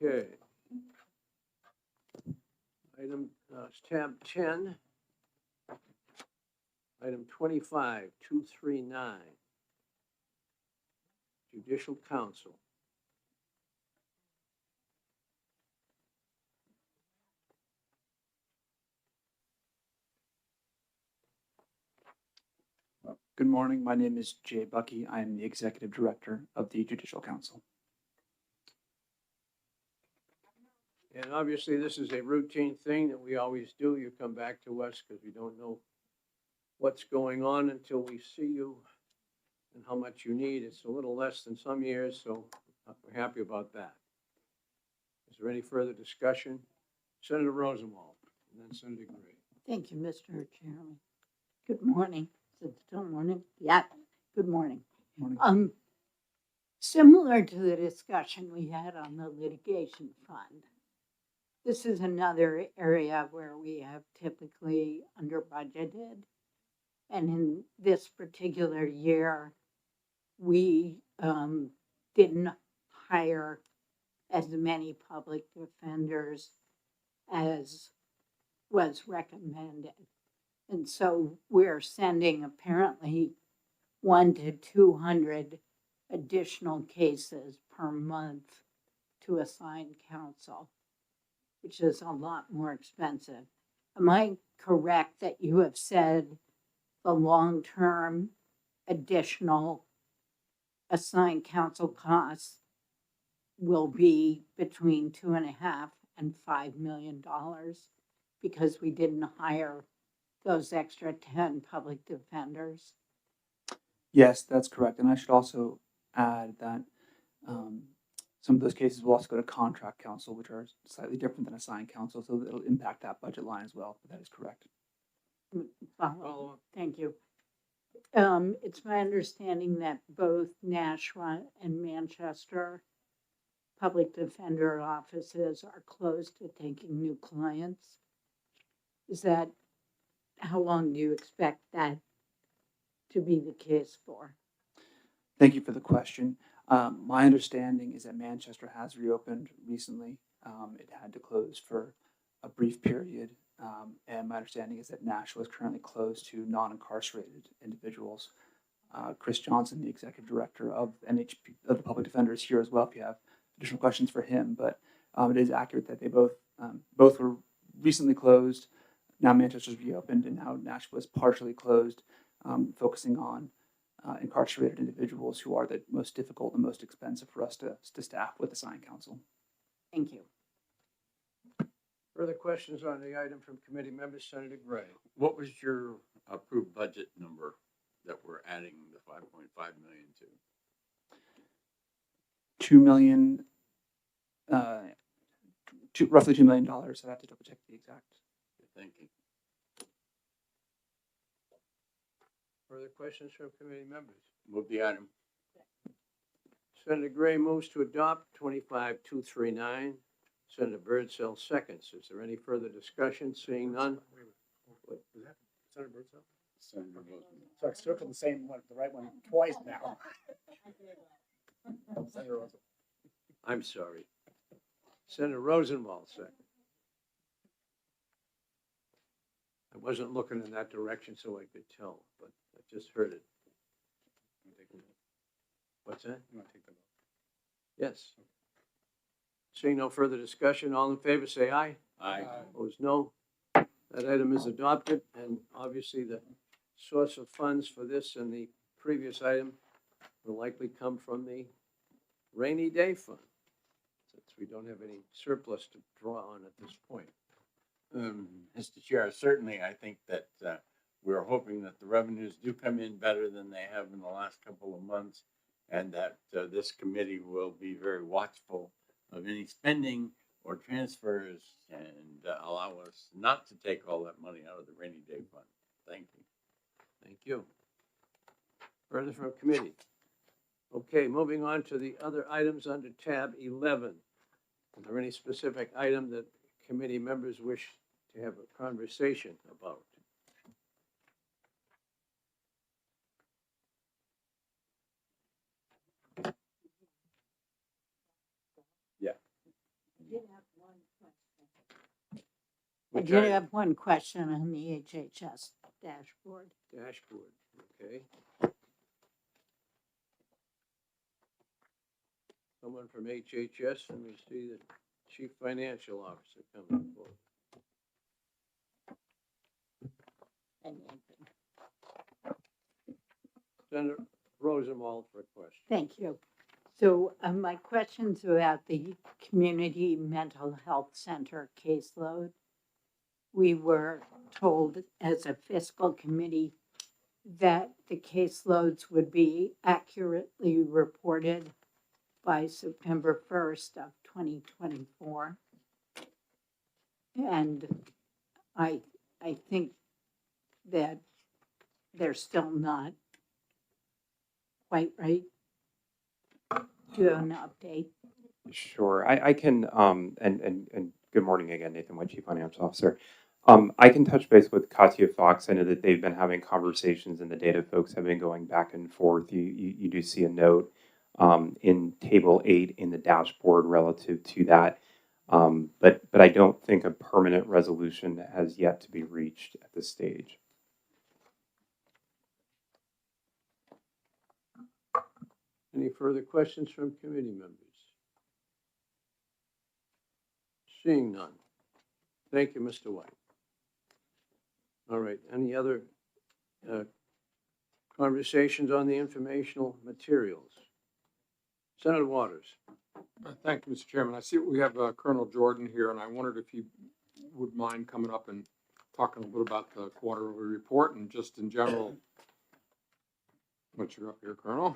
[SPEAKER 1] Okay. Item, tab 10. Item 25-239. Judicial Council.
[SPEAKER 16] Good morning. My name is Jay Bucky. I am the Executive Director of the Judicial Council.
[SPEAKER 1] And obviously, this is a routine thing that we always do. You come back to us because we don't know what's going on until we see you and how much you need. It's a little less than some years, so we're happy about that. Is there any further discussion? Senator Rosenwald, and then Senator Gray.
[SPEAKER 11] Thank you, Mr. Chairman. Good morning. Is it still morning? Yeah, good morning.
[SPEAKER 16] Morning.
[SPEAKER 11] Similar to the discussion we had on the litigation fund, this is another area where we have typically under budgeted. And in this particular year, we didn't hire as many public defenders as was recommended. And so we're sending apparently 100 to 200 additional cases per month to assigned counsel, which is a lot more expensive. Am I correct that you have said the long-term additional assigned counsel costs will be between $2.5 and $5 million because we didn't hire those extra 10 public defenders?
[SPEAKER 16] Yes, that's correct. And I should also add that some of those cases will also go to contract counsel, which are slightly different than assigned counsel, so it'll impact that budget line as well. But that is correct.
[SPEAKER 11] Follow up. Thank you. It's my understanding that both Nashua and Manchester public defender offices are closed to taking new clients. Is that, how long do you expect that to be the case for?
[SPEAKER 16] Thank you for the question. My understanding is that Manchester has reopened recently. It had to close for a brief period. And my understanding is that Nashua is currently closed to non-incarcerated individuals. Chris Johnson, the executive director of NHP, of the public defender, is here as well if you have additional questions for him. But it is accurate that they both were recently closed. Now Manchester's reopened, and now Nashua is partially closed, focusing on incarcerated individuals who are the most difficult and most expensive for us to staff with assigned counsel.
[SPEAKER 11] Thank you.
[SPEAKER 1] Further questions on the item from committee members? Senator Gray.
[SPEAKER 2] What was your approved budget number that we're adding the 5.5 million to?
[SPEAKER 16] $2 million, roughly $2 million. I'd have to double check the exact.
[SPEAKER 2] Thank you.
[SPEAKER 1] Further questions from committee members?
[SPEAKER 2] Move the item.
[SPEAKER 1] Senator Gray moves to adopt 25-239. Senator Birdsell seconds. Is there any further discussion? Seeing none?
[SPEAKER 5] Was that Senator Birdsell?
[SPEAKER 2] Senator Rosenthal.
[SPEAKER 4] So I circled the same one, the right one twice now. Senator Rosenthal.
[SPEAKER 1] I'm sorry. Senator Rosenwald second. I wasn't looking in that direction so I could tell, but I just heard it. What's that?
[SPEAKER 4] You want to take the vote?
[SPEAKER 1] Yes. Seeing no further discussion, all in favor say aye.
[SPEAKER 2] Aye.
[SPEAKER 1] Opposed, no. That item is adopted, and obviously the source of funds for this and the previous item will likely come from the rainy day fund, since we don't have any surplus to draw on at this point.
[SPEAKER 2] Mr. Chair, certainly I think that we're hoping that the revenues do come in better than they have in the last couple of months, and that this committee will be very watchful of any spending or transfers and allow us not to take all that money out of the rainy day fund. Thank you.
[SPEAKER 1] Thank you. Further from committee. Okay, moving on to the other items under tab 11. Is there any specific item that committee members wish to have a conversation about?
[SPEAKER 11] I did have one question on the HHS dashboard.
[SPEAKER 1] Dashboard, okay. Someone from HHS, let me see the Chief Financial Officer coming forward. Senator Rosenwald for a question.
[SPEAKER 11] Thank you. So my question's about the Community Mental Health Center caseload. We were told as a fiscal committee that the caseloads would be accurately reported by September 1st of 2024. And I think that they're still not quite right. Do you have an update?
[SPEAKER 12] Sure, I can, and good morning again, Nathan White, Chief Financial Officer. I can touch base with Katya Fox. I know that they've been having conversations and the data folks have been going back and forth. You do see a note in table 8 in the dashboard relative to that. But I don't think a permanent resolution has yet to be reached at this stage.
[SPEAKER 1] Any further questions from committee members? Seeing none. Thank you, Mr. White. All right, any other conversations on the informational materials? Senator Waters.
[SPEAKER 5] Thank you, Mr. Chairman. I see we have Colonel Jordan here, and I wondered if he would mind coming up and talking a little about the quarterly report and just in general. Once you're up here, Colonel.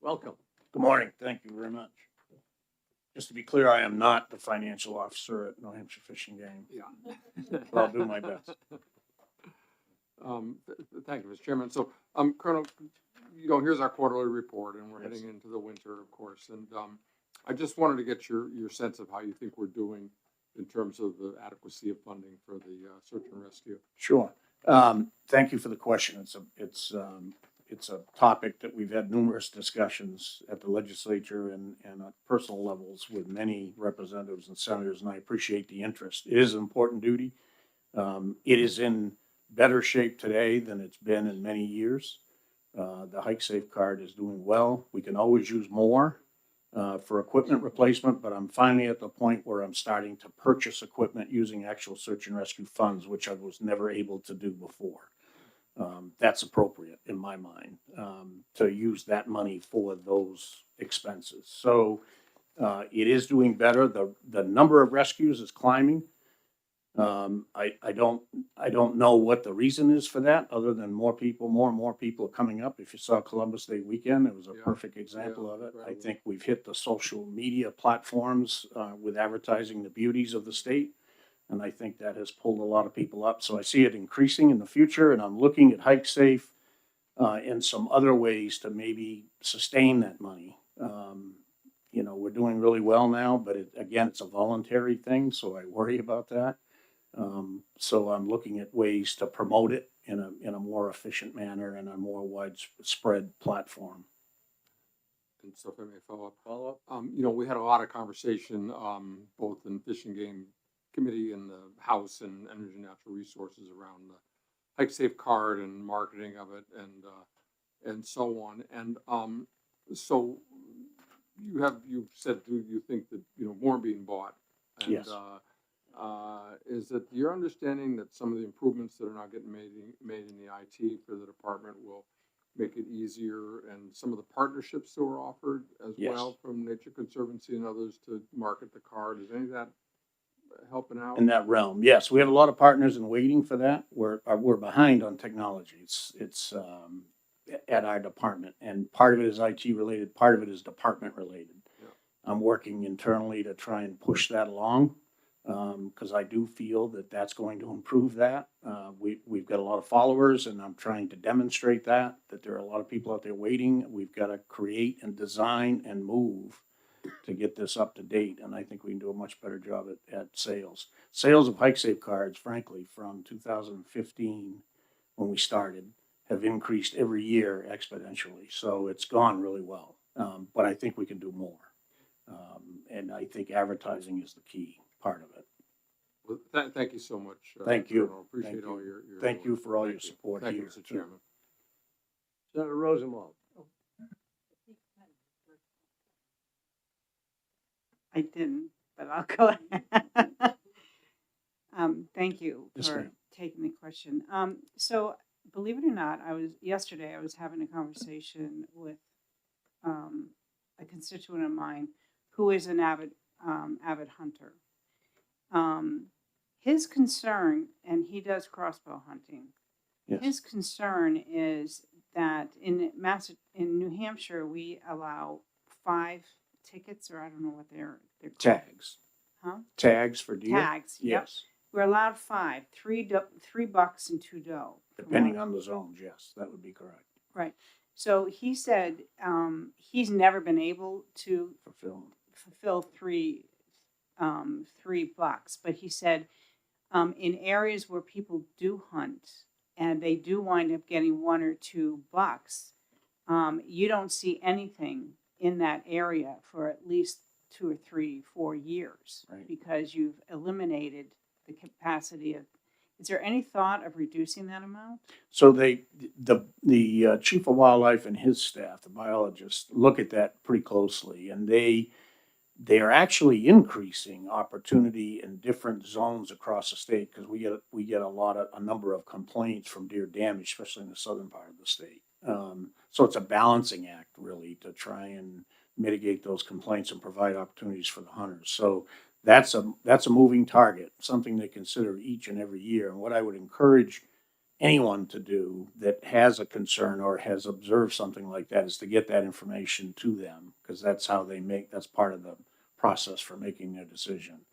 [SPEAKER 1] Welcome.
[SPEAKER 17] Good morning. Thank you very much. Just to be clear, I am not the financial officer at New Hampshire Fishing Game.
[SPEAKER 5] Yeah.
[SPEAKER 17] But I'll do my best.
[SPEAKER 5] Thank you, Mr. Chairman. So, Colonel, here's our quarterly report, and we're
[SPEAKER 17] Yes.
[SPEAKER 5] heading into the winter, of course. And I just wanted to get your sense of how you think we're doing in terms of the adequacy of funding for the search and rescue.
[SPEAKER 17] Sure. Thank you for the question. It's a topic that we've had numerous discussions at the legislature and at personal levels with many representatives and senators, and I appreciate the interest. It is an important duty. It is in better shape today than it's been in many years. The Hike Safe card is doing well. We can always use more for equipment replacement, but I'm finally at the point where I'm starting to purchase equipment using actual search and rescue funds, which I was never able to do before. That's appropriate in my mind, to use that money for those expenses. So it is doing better. The number of rescues is climbing. I don't know what the reason is for that, other than more and more people are coming up. If you saw Columbus Day weekend, it was a perfect example of it. I think we've hit the social media platforms with advertising the beauties of the state. And I think that has pulled a lot of people up. So I see it increasing in the future, and I'm looking at Hike Safe and some other ways to maybe sustain that money. We're doing really well now, but again, it's a voluntary thing, so I worry about that. So I'm looking at ways to promote it in a more efficient manner and a more widespread platform.
[SPEAKER 5] And so if I may follow up.
[SPEAKER 1] Follow up?
[SPEAKER 5] We had a lot of conversation, both in Fish and Game Committee and the House and Energy and Natural Resources around the Hike Safe card and marketing of it and so on. And so you've said you think that, more being bought. And,
[SPEAKER 17] Yes.
[SPEAKER 5] Is it your understanding that some of the improvements that are now getting made in the IT for the department will make it easier, and some of the partnerships that were offered as
[SPEAKER 17] Yes.
[SPEAKER 5] well from Nature Conservancy and others to market the card? Is any of that helping out?
[SPEAKER 17] In that realm, yes, we have a lot of partners and waiting for that. We're behind on technology. It's at our department, and part of it is IT related, part of it is department related.
[SPEAKER 5] Yeah.
[SPEAKER 17] I'm working internally to try and push that along, because I do feel that that's going to improve that. We've got a lot of followers, and I'm trying to demonstrate that there are a lot of people out there waiting. We've got to create and design and move to get this up to date, and I think we can do a much better job at sales. Sales of Hike Safe cards, frankly, from 2015, when we started, have increased every year exponentially. So it's gone really well, but I think we can do more. And I think advertising is the key part of it.
[SPEAKER 5] Well, thank you so much.
[SPEAKER 17] Thank you.
[SPEAKER 5] Colonel. Appreciate
[SPEAKER 17] Thank
[SPEAKER 5] all
[SPEAKER 17] you.
[SPEAKER 5] your
[SPEAKER 17] Thank you for all
[SPEAKER 5] Thank
[SPEAKER 17] your
[SPEAKER 5] you.
[SPEAKER 17] support
[SPEAKER 5] Thank you,
[SPEAKER 17] here.
[SPEAKER 5] Mr. Chairman.
[SPEAKER 1] Senator Rosenwald.
[SPEAKER 11] I didn't, but I'll go ahead. Thank you
[SPEAKER 17] Yes,
[SPEAKER 11] for
[SPEAKER 17] ma'am.
[SPEAKER 11] taking the question. So believe it or not, yesterday I was having a conversation with a constituent of mine who is an avid hunter. His concern, and he does crossbow hunting.
[SPEAKER 17] Yes.
[SPEAKER 11] His concern is that in New Hampshire, we allow 5 tickets, or I don't know what they're called.
[SPEAKER 17] Tags.
[SPEAKER 11] Huh?
[SPEAKER 17] Tags for deer?
[SPEAKER 11] Tags, yep.
[SPEAKER 17] Yes.
[SPEAKER 11] We're allowed 5, 3 bucks and 2 doe.
[SPEAKER 17] Depending on the zones, yes, that would be correct.
[SPEAKER 11] Right. So he said he's never been able to fulfill 3 bucks, but he said in areas where people do hunt and they do wind up getting 1 or 2 bucks, you don't see anything in that area for at least 2 or 3, 4 years,
[SPEAKER 17] Right.
[SPEAKER 11] because you've eliminated the capacity of. Is there any thought of reducing that amount?
[SPEAKER 17] So the chief of wildlife and his staff, the biologists, look at that pretty closely, and they are actually increasing opportunity in different zones across the state, because we get a number of complaints from deer damage, especially in the southern part of the state. So it's a balancing act, really, to try and mitigate those complaints and provide opportunities for the hunters. So that's a moving target, something they consider each and every year. And what I would encourage anyone to do that has a concern or has observed something like that is to get that information to them, because that's part of the process for making their decision.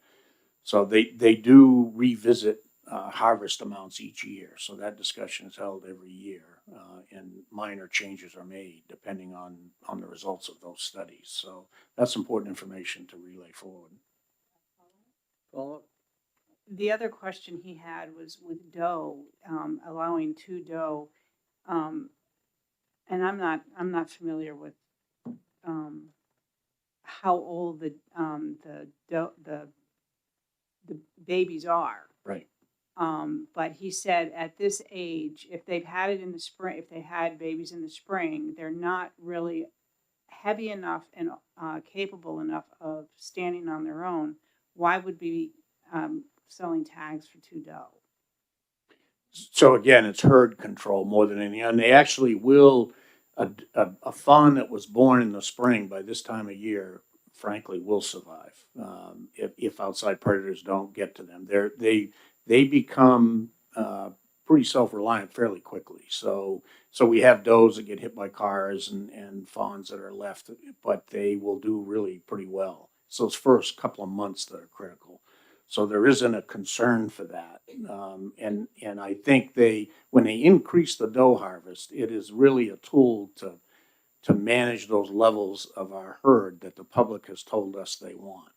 [SPEAKER 17] So they do revisit harvest amounts each year. So that discussion is held every year, and minor changes are made depending on the results of those studies. So that's important information to relay forward.
[SPEAKER 1] Follow up?
[SPEAKER 11] The other question he had was with doe, allowing 2 doe, and I'm not familiar with how old the babies are.
[SPEAKER 17] Right.
[SPEAKER 11] But he said at this age, if they've had it in the spring, if they had babies in the spring, they're not really heavy enough and capable enough of standing on their own. Why would we be selling tags for 2 doe?
[SPEAKER 17] So again, it's herd control more than anything, and they actually will. A fawn that was born in the spring by this time of year, frankly, will survive if outside predators don't get to them. They become pretty self-reliant fairly quickly. So we have does that get hit by cars and fawns that are left, but they will do really pretty well. It's those first couple of months that are critical. So there isn't a concern for that. And I think when they increase the doe harvest, it is really a tool to manage those levels of our herd that the public has told us they want.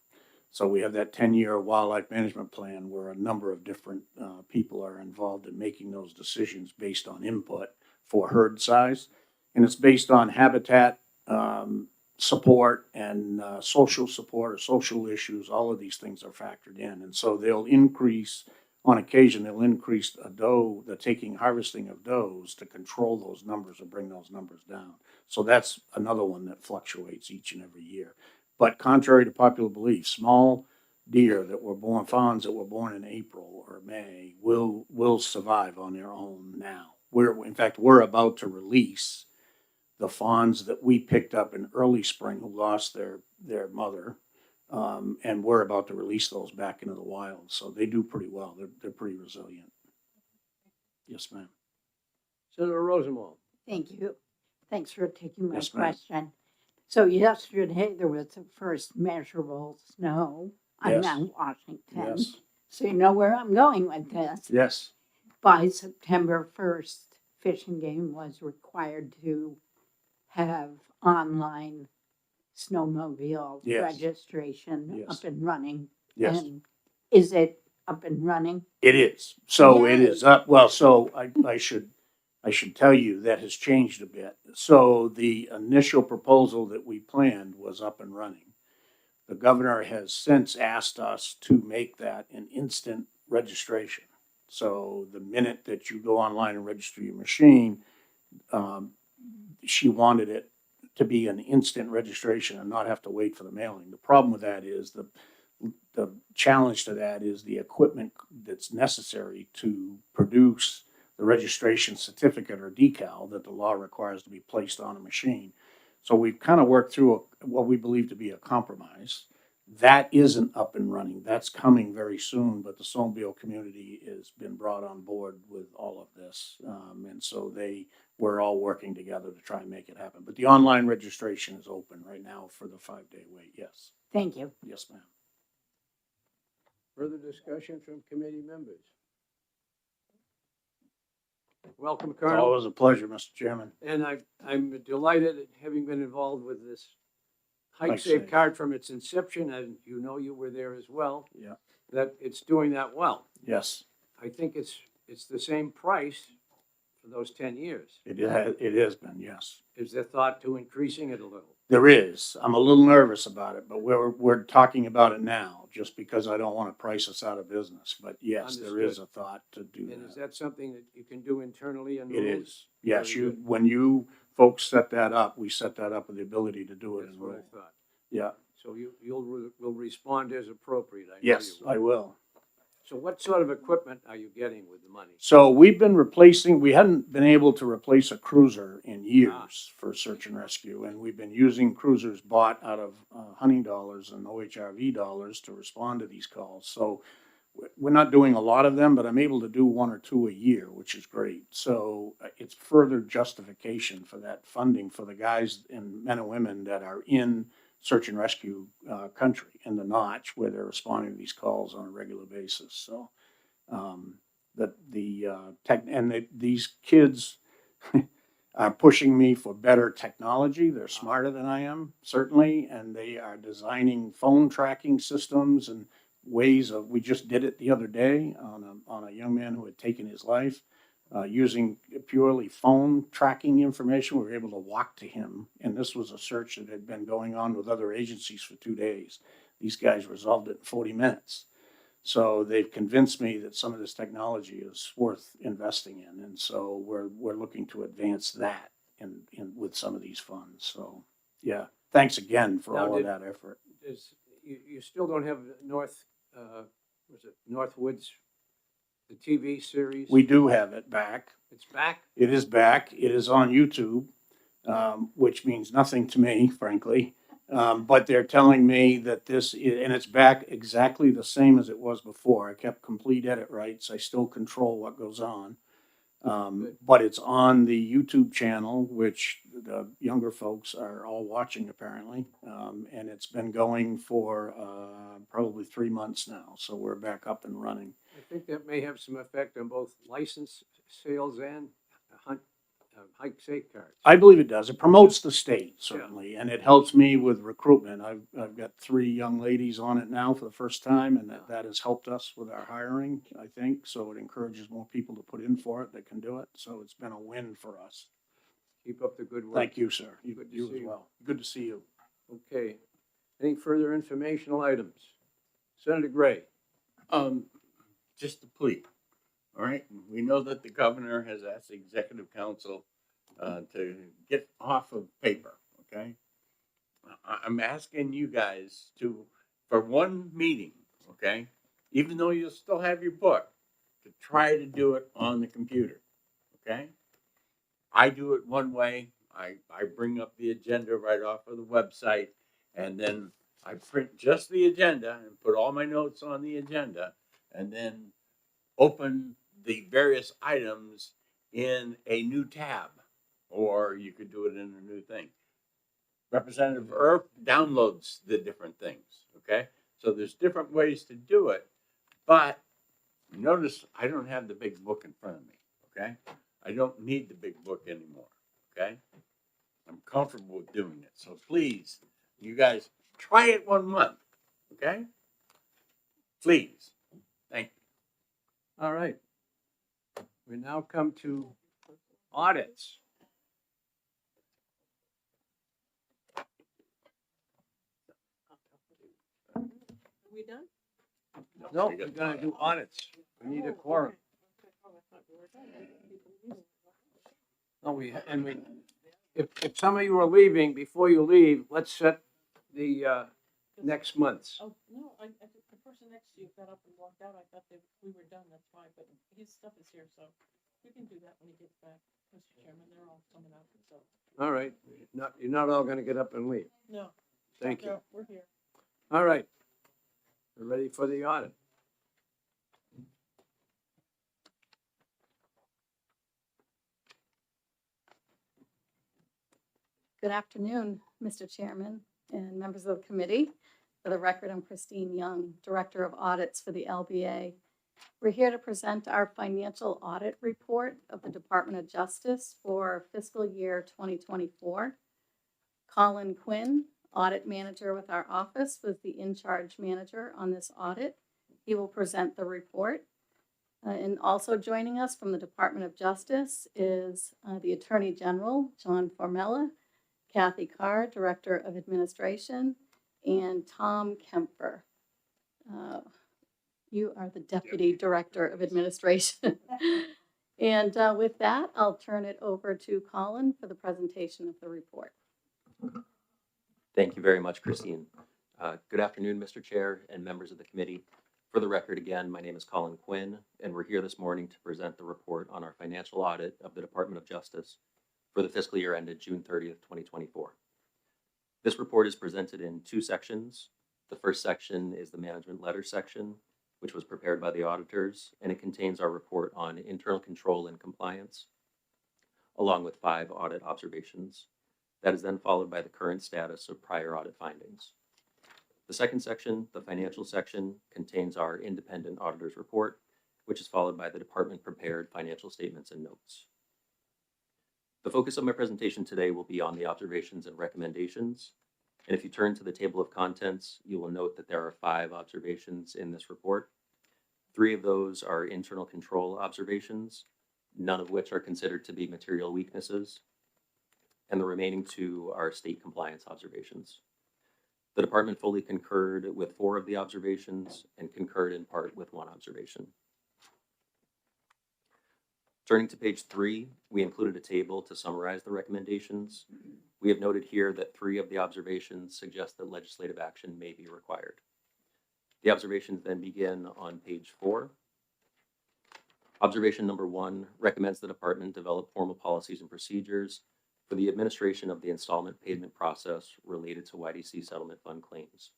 [SPEAKER 17] So we have that 10-year wildlife management plan where a number of different people are involved in making those decisions based on input for herd size. And it's based on habitat support and social support or social issues. All of these things are factored in. And so they'll increase, on occasion, they'll increase the harvesting of does to control those numbers or bring those numbers down. So that's another one that fluctuates each and every year. But contrary to popular belief, small deer that were born, fawns that were born in April or May will survive on their own now. In fact, we're about to release the fawns that we picked up in early spring who lost their mother. And we're about to release those back into the wild. So they do pretty well. They're pretty resilient. Yes, ma'am.
[SPEAKER 1] Senator Rosenwald.
[SPEAKER 11] Thank you. Thanks for taking my
[SPEAKER 17] Yes, ma'am.
[SPEAKER 11] question. So yesterday there was the first measurable snow on
[SPEAKER 17] Yes.
[SPEAKER 11] Mount Washington.
[SPEAKER 17] Yes.
[SPEAKER 11] So you know where I'm going with this.
[SPEAKER 17] Yes.
[SPEAKER 11] By September 1st, Fish and Game was required to have online snowmobile
[SPEAKER 17] Yes.
[SPEAKER 11] registration
[SPEAKER 17] Yes.
[SPEAKER 11] up and running.
[SPEAKER 17] Yes.
[SPEAKER 11] And is it up and running?
[SPEAKER 17] It is. So it
[SPEAKER 11] Yay.
[SPEAKER 17] is up. Well, so I should tell you that has changed a bit. So the initial proposal that we planned was up and running. The governor has since asked us to make that an instant registration. So the minute that you go online and register your machine, she wanted it to be an instant registration and not have to wait for the mailing. The problem with that is the challenge to that is the equipment that's necessary to produce the registration certificate or decal that the law requires to be placed on a machine. So we've kind of worked through what we believe to be a compromise. That isn't up and running. That's coming very soon, but the snowmobile community has been brought on board with all of this. And so we're all working together to try and make it happen. But the online registration is open right now for the 5-day wait. Yes.
[SPEAKER 11] Thank you.
[SPEAKER 17] Yes, ma'am.
[SPEAKER 1] Further discussion from committee members? Welcome,
[SPEAKER 17] It's
[SPEAKER 1] Colonel.
[SPEAKER 17] always a pleasure, Mr. Chairman.
[SPEAKER 1] And I'm delighted at having been involved with this Hike
[SPEAKER 17] Hike
[SPEAKER 1] Safe
[SPEAKER 17] Safe.
[SPEAKER 1] card from its inception, and you know you were there as well,
[SPEAKER 17] Yeah.
[SPEAKER 1] that it's doing that well.
[SPEAKER 17] Yes.
[SPEAKER 1] I think it's the same price for those 10 years.
[SPEAKER 17] It has been, yes.
[SPEAKER 1] Is there thought to increasing it a little?
[SPEAKER 17] There is. I'm a little nervous about it, but we're talking about it now, just because I don't want to price us out of business. But yes, there is a thought to do
[SPEAKER 1] And is
[SPEAKER 17] that.
[SPEAKER 1] that something that you can do internally and
[SPEAKER 17] It
[SPEAKER 1] rules?
[SPEAKER 17] is. Yes,
[SPEAKER 1] Very good.
[SPEAKER 17] when you folks set that up, we set that up with the ability to do it
[SPEAKER 1] That's
[SPEAKER 17] in
[SPEAKER 1] what I
[SPEAKER 17] rule.
[SPEAKER 1] thought.
[SPEAKER 17] Yeah.
[SPEAKER 1] So will respond as appropriate. I know
[SPEAKER 17] Yes,
[SPEAKER 1] you will.
[SPEAKER 17] I will.
[SPEAKER 1] So what sort of equipment are you getting with the money?
[SPEAKER 17] So we hadn't been able to replace a cruiser in years for search and rescue. And we've been using cruisers bought out of hunting dollars and OHRV dollars to respond to these calls. So we're not doing a lot of them, but I'm able to do 1 or 2 a year, which is great. So it's further justification for that funding for the guys and men and women that are in search and rescue country in the notch where they're responding to these calls on a regular basis. So these kids are pushing me for better technology. They're smarter than I am, certainly, and they are designing phone tracking systems and ways of. We just did it the other day on a young man who had taken his life. Using purely phone tracking information, we were able to walk to him. And this was a search that had been going on with other agencies for 2 days. These guys resolved it in 40 minutes. So they've convinced me that some of this technology is worth investing in. And so we're looking to advance that in with some of these funds. So, yeah, thanks again for all of that effort.
[SPEAKER 1] You still don't have Northwoods, the TV series?
[SPEAKER 17] We do have it back.
[SPEAKER 1] It's back?
[SPEAKER 17] It is back. It is on YouTube, which means nothing to me, frankly. But they're telling me that and it's back exactly the same as it was before. I kept complete edit rights. I still control what goes on. But it's on the YouTube channel, which the younger folks are all watching apparently. And it's been going for probably 3 months now. So we're back up and running.
[SPEAKER 1] I think that may have some effect on both license sales and hike safe cards.
[SPEAKER 17] I believe it does. It promotes the state certainly, and it helps me with recruitment. I've got 3 young ladies on it now for the first time, and that has helped us with our hiring, I think. So it encourages more people to put in for it that can do it. So it's been a win for us.
[SPEAKER 1] Keep up the good work.
[SPEAKER 17] Thank you, sir.
[SPEAKER 1] Good to
[SPEAKER 17] You
[SPEAKER 1] see
[SPEAKER 17] as
[SPEAKER 1] you.
[SPEAKER 17] well. Good to see you.
[SPEAKER 1] Okay. Any further informational items? Senator Gray.
[SPEAKER 2] Just a plea, all right? We know that the governor has asked the executive council to get off of paper, okay? I'm asking you guys to, for one meeting, okay? Even though you'll still have your book, to try to do it on the computer, okay? I do it one way. I bring up the agenda right off of the website, and then I print just the agenda and put all my notes on the agenda, and then open the various items in a new tab, or you could do it in a new thing. Representative Earp downloads the different things, okay? So there's different ways to do it, but notice I don't have the big book in front of me, okay? I don't need the big book anymore, okay? I'm comfortable with doing it. So please, you guys, try it 1 month, okay? Please. Thank you.
[SPEAKER 1] All right. We now come to audits.
[SPEAKER 15] We done?
[SPEAKER 1] No, we're gonna do audits. We need a quorum. No, if some of you are leaving, before you leave, let's set the, next month's.
[SPEAKER 15] Oh, no, the person next to you got up and walked out. I thought we were done, that's why, but his stuff is here, so you can do that when he gets back, Mr. Chairman. They're all coming out, so.
[SPEAKER 1] All right, you're not all gonna get up and leave.
[SPEAKER 15] No.
[SPEAKER 1] Thank you.
[SPEAKER 15] No, we're here.
[SPEAKER 1] All right. We're ready for the audit.
[SPEAKER 18] Good afternoon, Mr. Chairman and members of the committee. For the record, I'm Christine Young, Director of Audits for the LBA. We're here to present our financial audit report of the Department of Justice for fiscal year 2024. Colin Quinn, Audit Manager with our office, was the in-charge manager on this audit. He will present the report. And also joining us from the Department of Justice is the Attorney General, John Formella, Kathy Carr, Director of Administration, and Tom Kemper. You are the Deputy Director of Administration. And with that, I'll turn it over to Colin for the presentation of the report.
[SPEAKER 19] Thank you very much, Christine. Good afternoon, Mr. Chair and members of the committee. For the record, again, my name is Colin Quinn, and we're here this morning to present the report on our financial audit of the Department of Justice for the fiscal year ended June 30th, 2024. This report is presented in 2 sections. The first section is the management letter section, which was prepared by the auditors, and it contains our report on internal control and compliance, along with 5 audit observations. That is then followed by the current status of prior audit findings. The second section, the financial section, contains our independent auditor's report, which is followed by the department prepared financial statements and notes. The focus of my presentation today will be on the observations and recommendations. And if you turn to the table of contents, you will note that there are 5 observations in this report. 3 of those are internal control observations, none of which are considered to be material weaknesses. And the remaining 2 are state compliance observations. The department fully concurred with 4 of the observations and concurred in part with 1 observation. Turning to page 3, we included a table to summarize the recommendations. We have noted here that 3 of the observations suggest that legislative action may be required. The observations then begin on page 4. Observation number 1 recommends the department develop formal policies and procedures for the administration of the installment payment process related to YDC settlement fund claims.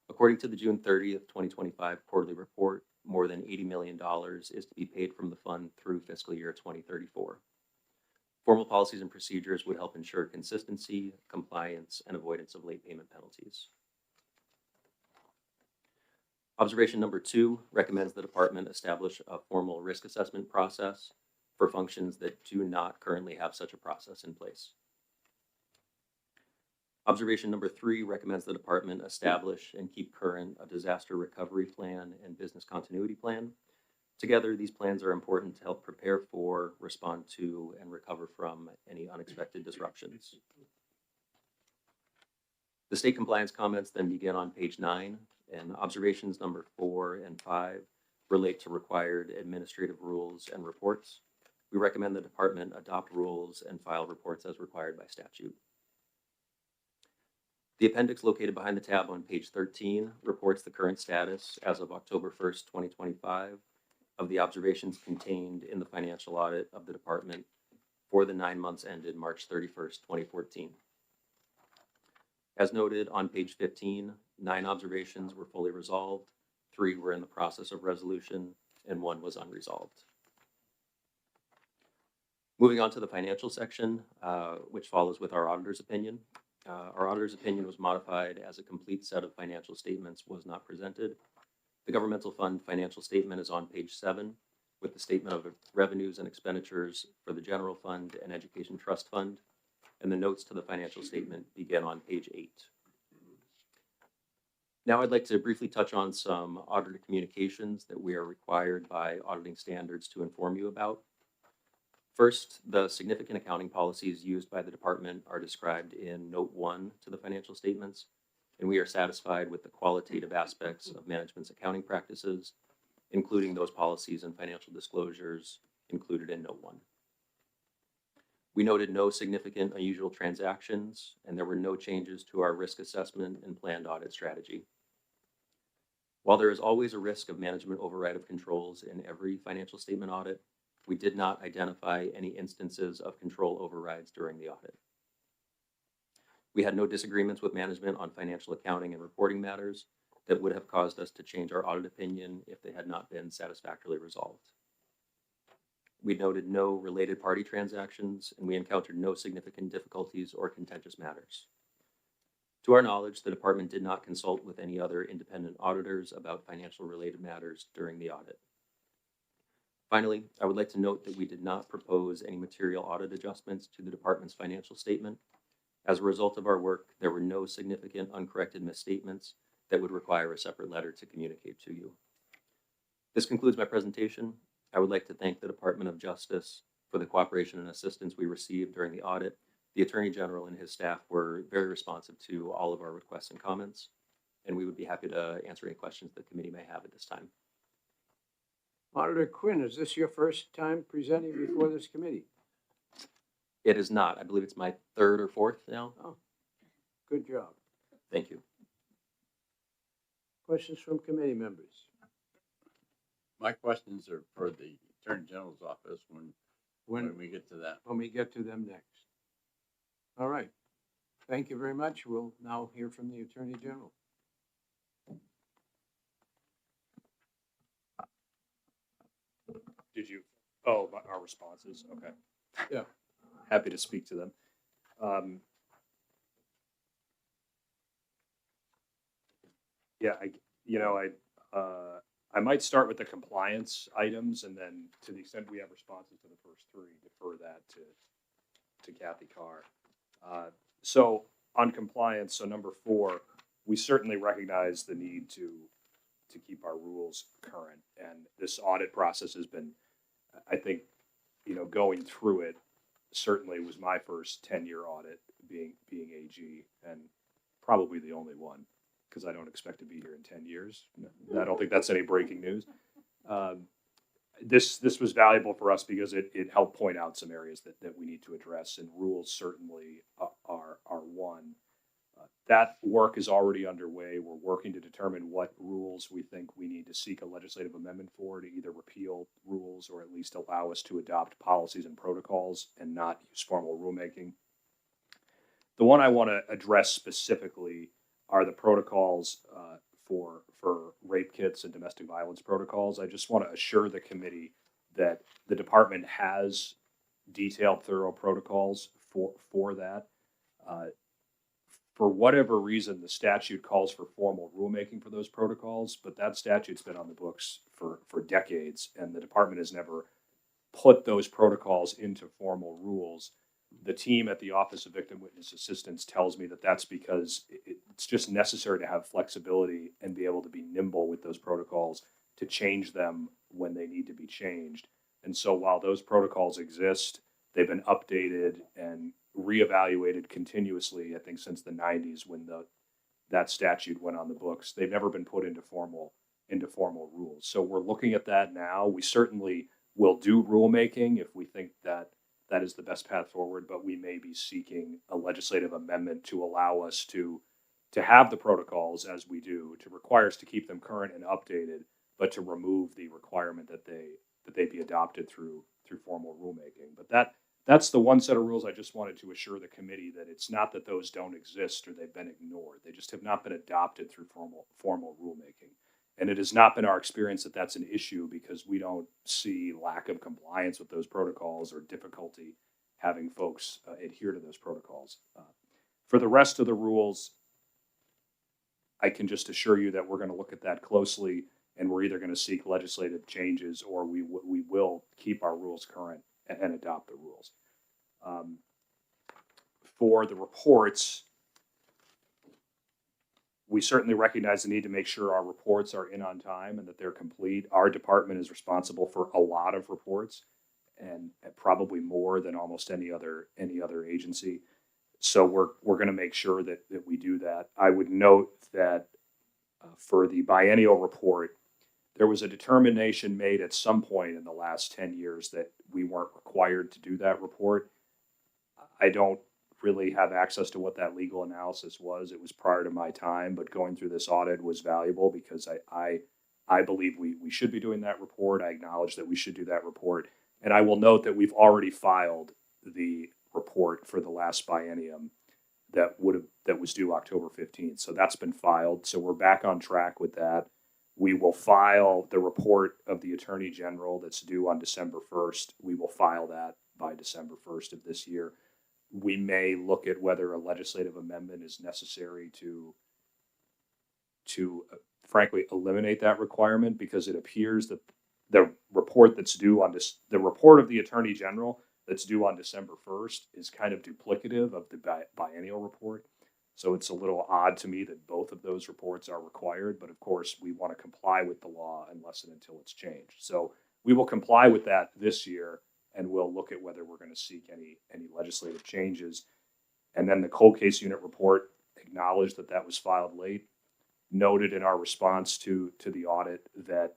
[SPEAKER 19] According to the June 30th, 2025 quarterly report, more than $80 million is to be paid from the fund through fiscal year 2034. Formal policies and procedures would help ensure consistency, compliance, and avoidance of late payment penalties. Observation number 2 recommends the department establish a formal risk assessment process for functions that do not currently have such a process in place. Observation number 3 recommends the department establish and keep current a disaster recovery plan and business continuity plan. Together, these plans are important to help prepare for, respond to, and recover from any unexpected disruptions. The state compliance comments then begin on page 9, and observations number 4 and 5 relate to required administrative rules and reports. We recommend the department adopt rules and file reports as required by statute. The appendix located behind the tab on page 13 reports the current status as of October 1st, 2025 of the observations contained in the financial audit of the department for the 9 months ended March 31st, 2014. As noted on page 15, 9 observations were fully resolved, 3 were in the process of resolution, and 1 was unresolved. Moving on to the financial section, which follows with our auditor's opinion. Our auditor's opinion was modified as a complete set of financial statements was not presented. The governmental fund financial statement is on page 7, with the statement of revenues and expenditures for the general fund and education trust fund, and the notes to the financial statement begin on page 8. Now I'd like to briefly touch on some auditor communications that we are required by auditing standards to inform you about. First, the significant accounting policies used by the department are described in Note 1 to the financial statements, and we are satisfied with the qualitative aspects of management's accounting practices, including those policies and financial disclosures included in Note 1. We noted no significant unusual transactions, and there were no changes to our risk assessment and planned audit strategy. While there is always a risk of management override of controls in every financial statement audit, we did not identify any instances of control overrides during the audit. We had no disagreements with management on financial accounting and reporting matters that would have caused us to change our audit opinion if they had not been satisfactorily resolved. We noted no related party transactions, and we encountered no significant difficulties or contentious matters. To our knowledge, the department did not consult with any other independent auditors about financial related matters during the audit. Finally, I would like to note that we did not propose any material audit adjustments to the department's financial statement. As a result of our work, there were no significant uncorrected misstatements that would require a separate letter to communicate to you. This concludes my presentation. I would like to thank the Department of Justice for the cooperation and assistance we received during the audit. The Attorney General and his staff were very responsive to all of our requests and comments, and we would be happy to answer any questions the committee may have at this time.
[SPEAKER 1] Auditor Quinn, is this your first time presenting before this committee?
[SPEAKER 19] It is not. I believe it's my 3rd or 4th now.
[SPEAKER 1] Oh, good job.
[SPEAKER 19] Thank you.
[SPEAKER 1] Questions from committee members?
[SPEAKER 2] My questions are for the Attorney General's office when we get to that.
[SPEAKER 1] When we get to them next. All right. Thank you very much. We'll now hear from the Attorney General.
[SPEAKER 14] Did you? Oh, our responses. Okay.
[SPEAKER 1] Yeah.
[SPEAKER 14] Happy to speak to them. Yeah, I might start with the compliance items, and then to the extent we have responses to the first 3, defer that to Kathy Carr. So on compliance, so number 4, we certainly recognize the need to keep our rules current, and this audit process has been, I think, going through it certainly was my first 10-year audit being AG, and probably the only one, because I don't expect to be here in 10 years. I don't think that's any breaking news. This was valuable for us because it helped point out some areas that we need to address, and rules certainly are one. That work is already underway. We're working to determine what rules we think we need to seek a legislative amendment for to either repeal rules or at least allow us to adopt policies and protocols and not use formal rulemaking. The one I want to address specifically are the protocols for rape kits and domestic violence protocols. I just want to assure the committee that the department has detailed, thorough protocols for that. For whatever reason, the statute calls for formal rulemaking for those protocols, but that statute's been on the books for decades, and the department has never put those protocols into formal rules. The team at the Office of Victim Witness Assistance tells me that that's because it's just necessary to have flexibility and be able to be nimble with those protocols to change them when they need to be changed. And so while those protocols exist, they've been updated and reevaluated continuously, I think since the 90s when that statute went on the books. They've never been put into formal rules. So we're looking at that now. We certainly will do rulemaking if we think that that is the best path forward, but we may be seeking a legislative amendment to allow us to have the protocols as we do, to require us to keep them current and updated, but to remove the requirement that they be adopted through formal rulemaking. But that's the one set of rules I just wanted to assure the committee that it's not that those don't exist or they've been ignored. They just have not been adopted through formal rulemaking. And it has not been our experience that that's an issue because we don't see lack of compliance with those protocols or difficulty having folks adhere to those protocols. For the rest of the rules, I can just assure you that we're going to look at that closely, and we're either going to seek legislative changes or we will keep our rules current and adopt the rules. For the reports, we certainly recognize the need to make sure our reports are in on time and that they're complete. Our department is responsible for a lot of reports and probably more than almost any other agency. So we're going to make sure that we do that. I would note that for the biennial report, there was a determination made at some point in the last 10 years that we weren't required to do that report. I don't really have access to what that legal analysis was. It was prior to my time, but going through this audit was valuable because I believe we should be doing that report. I acknowledge that we should do that report. And I will note that we've already filed the report for the last biennium that was due October 15th. So that's been filed. So we're back on track with that. We will file the report of the Attorney General that's due on December 1st. We will file that by December 1st of this year. We may look at whether a legislative amendment is necessary to frankly eliminate that requirement, because it appears that the report that's due on the report of the Attorney General that's due on December 1st is kind of duplicative of the biennial report. So it's a little odd to me that both of those reports are required, but of course we want to comply with the law unless and until it's changed. So we will comply with that this year, and we'll look at whether we're going to seek any legislative changes. And then the cold case unit report acknowledged that that was filed late, noted in our response to the audit that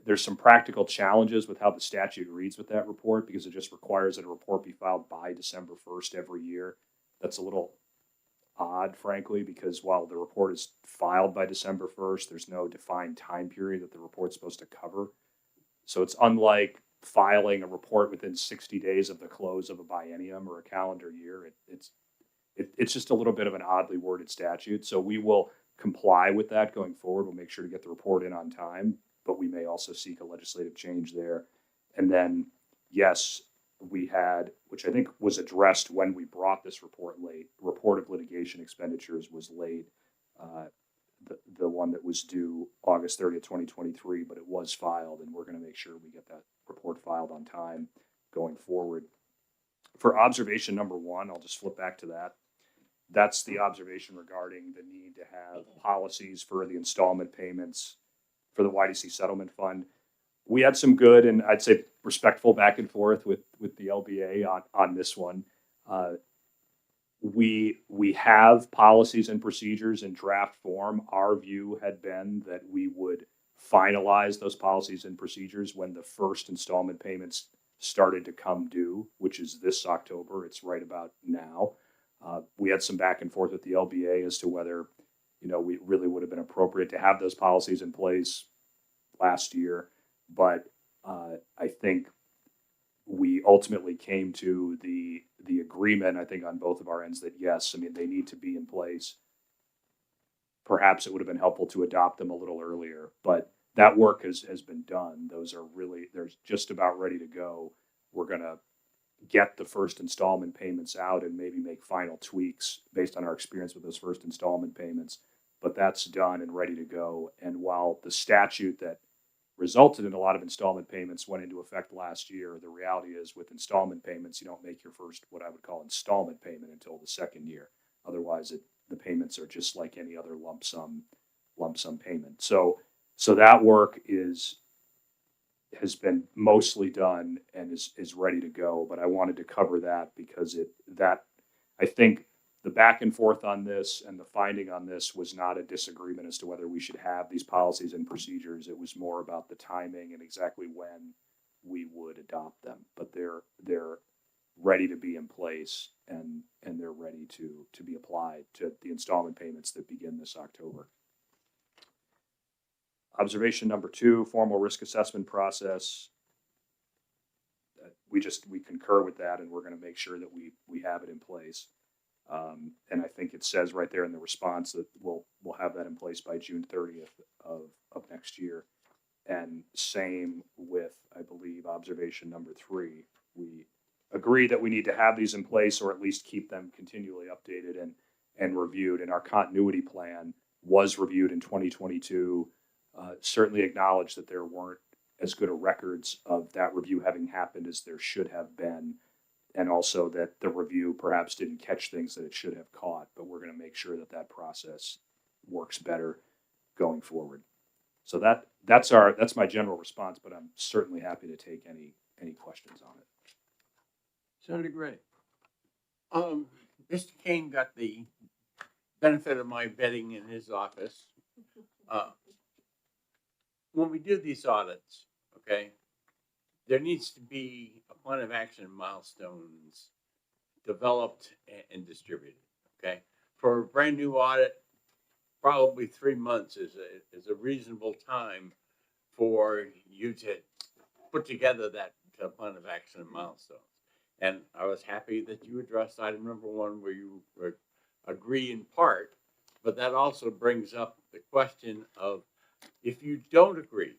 [SPEAKER 14] there's some practical challenges with how the statute reads with that report, because it just requires that a report be filed by December 1st every year. That's a little odd, frankly, because while the report is filed by December 1st, there's no defined time period that the report's supposed to cover. So it's unlike filing a report within 60 days of the close of a biennium or a calendar year. It's just a little bit of an oddly worded statute. So we will comply with that going forward. We'll make sure to get the report in on time, but we may also seek a legislative change there. And then, yes, we had, which I think was addressed when we brought this report late, report of litigation expenditures was late. The one that was due August 30th, 2023, but it was filed, and we're going to make sure we get that report filed on time going forward. For observation number 1, I'll just flip back to that. That's the observation regarding the need to have policies for the installment payments for the YDC settlement fund. We had some good and I'd say respectful back and forth with the LBA on this one. We have policies and procedures in draft form. Our view had been that we would finalize those policies and procedures when the first installment payments started to come due, which is this October. It's right about now. We had some back and forth with the LBA as to whether, we really would have been appropriate to have those policies in place last year. But I think we ultimately came to the agreement, I think, on both of our ends that yes, they need to be in place. Perhaps it would have been helpful to adopt them a little earlier, but that work has been done. They're just about ready to go. We're going to get the first installment payments out and maybe make final tweaks based on our experience with those first installment payments, but that's done and ready to go. And while the statute that resulted in a lot of installment payments went into effect last year. The reality is with installment payments, you don't make your first, what I would call installment payment until the second year. Otherwise, the payments are just like any other lump sum payment. So that work has been mostly done and is ready to go. But I wanted to cover that because I think the back and forth on this and the finding on this was not a disagreement as to whether we should have these policies and procedures. It was more about the timing and exactly when we would adopt them. But they're ready to be in place and they're ready to be applied to the installment payments that begin this October. Observation number 2, formal risk assessment process. We concur with that, and we're going to make sure that we have it in place. And I think it says right there in the response that we'll have that in place by June 30th of next year. And same with, I believe, observation number 3. We agree that we need to have these in place or at least keep them continually updated and reviewed. And our continuity plan was reviewed in 2022. Certainly acknowledge that there weren't as good a records of that review having happened as there should have been. And also that the review perhaps didn't catch things that it should have caught, but we're going to make sure that process works better going forward. So that's my general response, but I'm certainly happy to take any questions on it.
[SPEAKER 2] Senator Gray. Mr. Kane got the benefit of my vetting in his office. When we do these audits, okay, there needs to be a plan of action milestones developed and distributed, okay? For a brand new audit, probably 3 months is a reasonable time for you to put together that plan of action and milestones. And I was happy that you addressed item number 1 where you agree in part, but that also brings up the question of if you don't agree,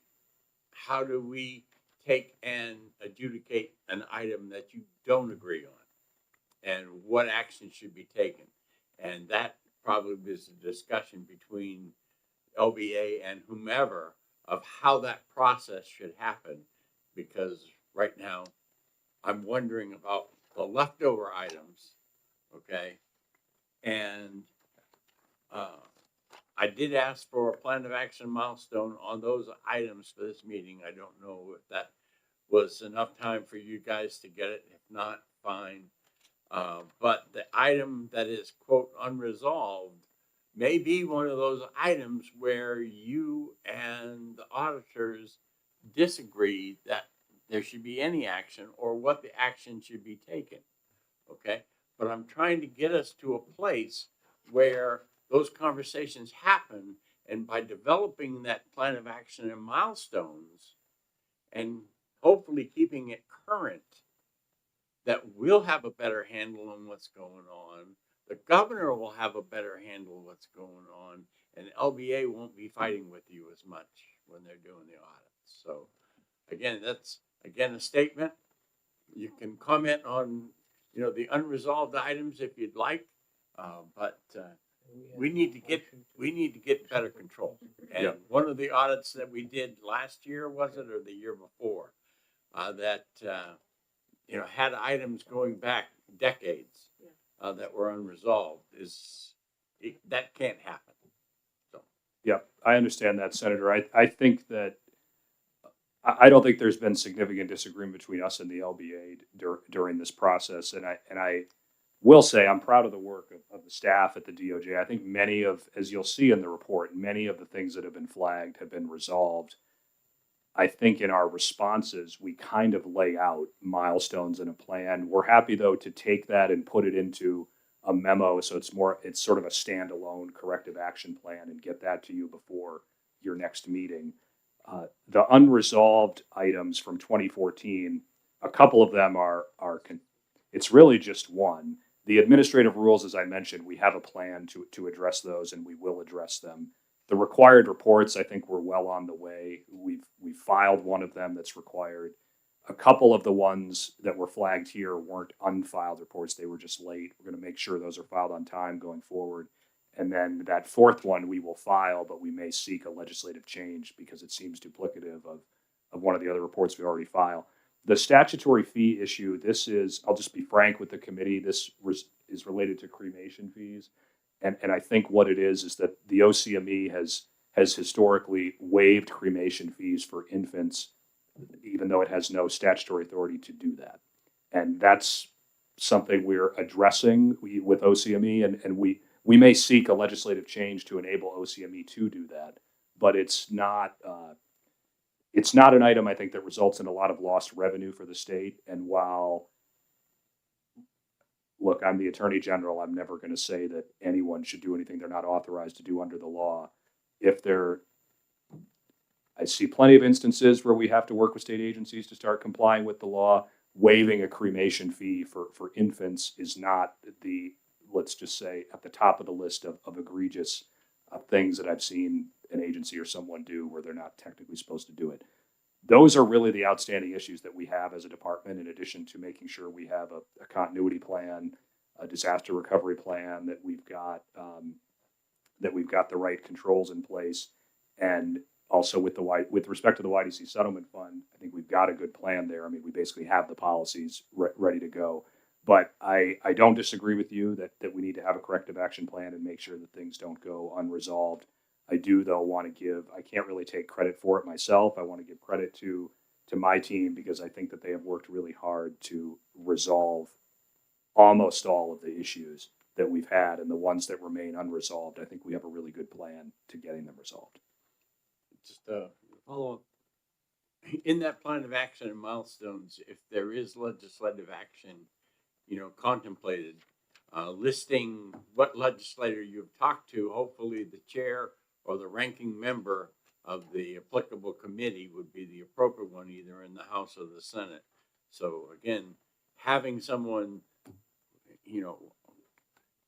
[SPEAKER 2] how do we take and adjudicate an item that you don't agree on? And what action should be taken? And that probably is a discussion between LBA and whomever of how that process should happen. Because right now, I'm wondering about the leftover items, okay? And I did ask for a plan of action milestone on those items for this meeting. I don't know if that was enough time for you guys to get it. If not, fine. But the item that is, quote, unresolved may be one of those items where you and the auditors disagree that there should be any action or what the action should be taken, okay? But I'm trying to get us to a place where those conversations happen, and by developing that plan of action and milestones and hopefully keeping it current, that we'll have a better handle on what's going on. The governor will have a better handle on what's going on, and LBA won't be fighting with you as much when they're doing the audits. So again, that's a statement. You can comment on, the unresolved items if you'd like, but we need to get better control. And one of the audits that we did last year, was it, or the year before, that had items going back decades that were unresolved, that can't happen. So.
[SPEAKER 14] Yeah, I understand that, Senator. I think that I don't think there's been significant disagreement between us and the LBA during this process, and I will say I'm proud of the work of the staff at the DOJ. I think many of, as you'll see in the report, many of the things that have been flagged have been resolved. I think in our responses, we kind of lay out milestones in a plan. We're happy, though, to take that and put it into a memo. So it's sort of a standalone corrective action plan and get that to you before your next meeting. The unresolved items from 2014, a couple of them it's really just one. The administrative rules, as I mentioned, we have a plan to address those, and we will address them. The required reports, I think we're well on the way. We've filed one of them that's required. A couple of the ones that were flagged here weren't unfiled reports. They were just late. We're going to make sure those are filed on time going forward. And then that fourth one we will file, but we may seek a legislative change because it seems duplicative of one of the other reports we already filed. The statutory fee issue, this is, I'll just be frank with the committee, this is related to cremation fees. And I think what it is that the OCME has historically waived cremation fees for infants, even though it has no statutory authority to do that. And that's something we're addressing with OCME, and we may seek a legislative change to enable OCME to do that, but it's not an item I think that results in a lot of lost revenue for the state. And while, look, I'm the Attorney General, I'm never going to say that anyone should do anything they're not authorized to do under the law. I see plenty of instances where we have to work with state agencies to start complying with the law. Waiving a cremation fee for infants is not let's just say, at the top of the list of egregious things that I've seen an agency or someone do where they're not technically supposed to do it. Those are really the outstanding issues that we have as a department, in addition to making sure we have a continuity plan, a disaster recovery plan, that we've got the right controls in place. And also with respect to the YDC settlement fund, I think we've got a good plan there. I mean, we basically have the policies ready to go. But I don't disagree with you that we need to have a corrective action plan and make sure that things don't go unresolved. I do, though, want to I can't really take credit for it myself. I want to give credit to my team, because I think that they have worked really hard to resolve almost all of the issues that we've had, and the ones that remain unresolved, I think we have a really good plan to getting them resolved.
[SPEAKER 2] Just follow up. In that plan of action and milestones, if there is legislative action, contemplated, listing what legislator you've talked to, hopefully the chair or the ranking member of the applicable committee would be the appropriate one, either in the House or the Senate. So again, having someone,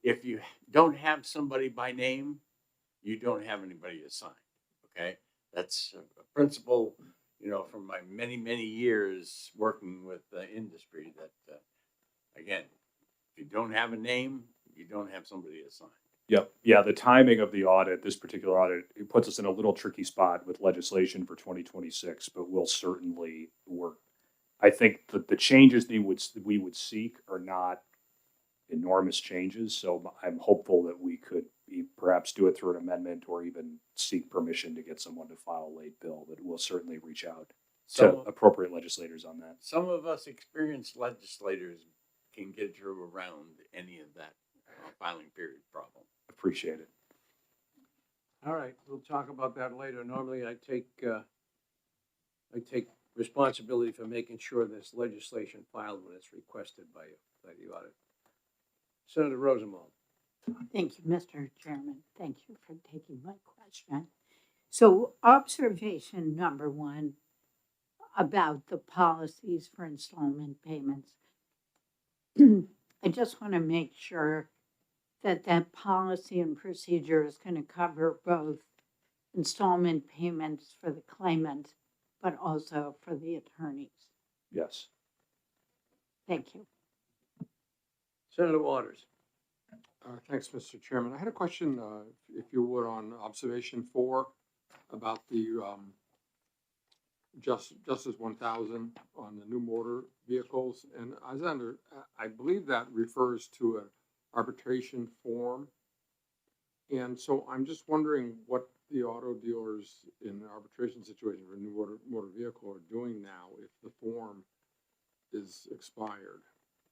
[SPEAKER 2] if you don't have somebody by name, you don't have anybody assigned. Okay, that's a principle, from my many, many years working with the industry, that again, if you don't have a name, you don't have somebody assigned.
[SPEAKER 14] Yep. Yeah, the timing of the audit, this particular audit, it puts us in a little tricky spot with legislation for 2026, but we'll certainly work. I think that the changes we would seek are not enormous changes, so I'm hopeful that we could perhaps do it through an amendment, or even seek permission to get someone to file a late bill, but we'll certainly reach out to appropriate legislators on that.
[SPEAKER 2] Some of us experienced legislators can get you around any of that filing period problem.
[SPEAKER 14] Appreciate it.
[SPEAKER 1] All right, we'll talk about that later. Normally, I take responsibility for making sure there's legislation filed when it's requested by the audit. Senator Rosenwald.
[SPEAKER 11] Thank you, Mr. Chairman. Thank you for taking my question. So, observation number one about the policies for installment payments. I just want to make sure that policy and procedure is going to cover both installment payments for the claimant, but also for the attorneys.
[SPEAKER 14] Yes.
[SPEAKER 11] Thank you.
[SPEAKER 1] Senator Waters.
[SPEAKER 5] Thanks, Mr. Chairman. I had a question, if you would, on observation 4 about the Justice 1000 on the new motor vehicles. And I believe that refers to an arbitration form. And so I'm just wondering what the auto dealers in the arbitration situation for a new motor vehicle are doing now if the form is expired,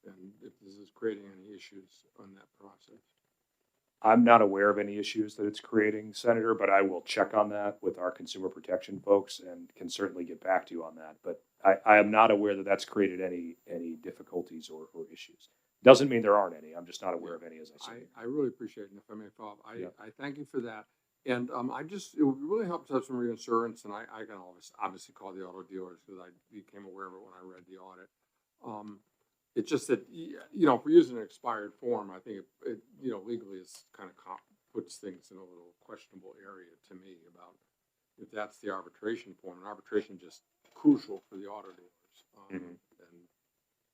[SPEAKER 5] and if this is creating any issues on that process.
[SPEAKER 14] I'm not aware of any issues that it's creating, Senator, but I will check on that with our consumer protection folks and can certainly get back to you on that. But I am not aware that that's created any difficulties or issues. Doesn't mean there aren't any. I'm just not aware of any, as I said.
[SPEAKER 5] I really appreciate it. And if I may follow up, I thank you for that. And it would really help to have some reassurance, and I can always obviously call the auto dealers because I became aware of it when I read the audit. It's just that, if we're using an expired form, I think it legally is kind of puts things in a little questionable area to me about if that's the arbitration form. And arbitration is just crucial for the auto dealers. And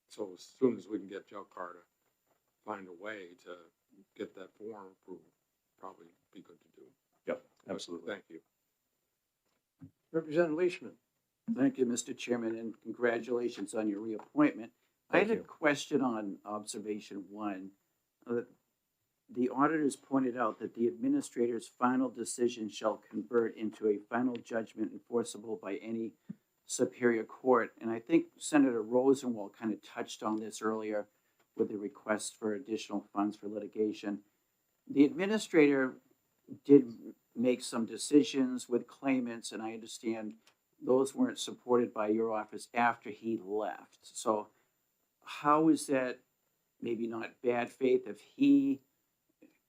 [SPEAKER 5] so as soon as we can get Joe Carr to find a way to get that form approved, probably be good to do.
[SPEAKER 14] Yep, absolutely.
[SPEAKER 5] Thank you.
[SPEAKER 1] Representative Leishman.
[SPEAKER 8] Thank you, Mr. Chairman, and congratulations on your reappointment. I had a question on observation one. The auditors pointed out that the administrator's final decision shall convert into a final judgment enforceable by any superior court. And I think Senator Rosenwald kind of touched on this earlier with the request for additional funds for litigation. The administrator did make some decisions with claimants, and I understand those weren't supported by your office after he left. So how is that maybe not bad faith if he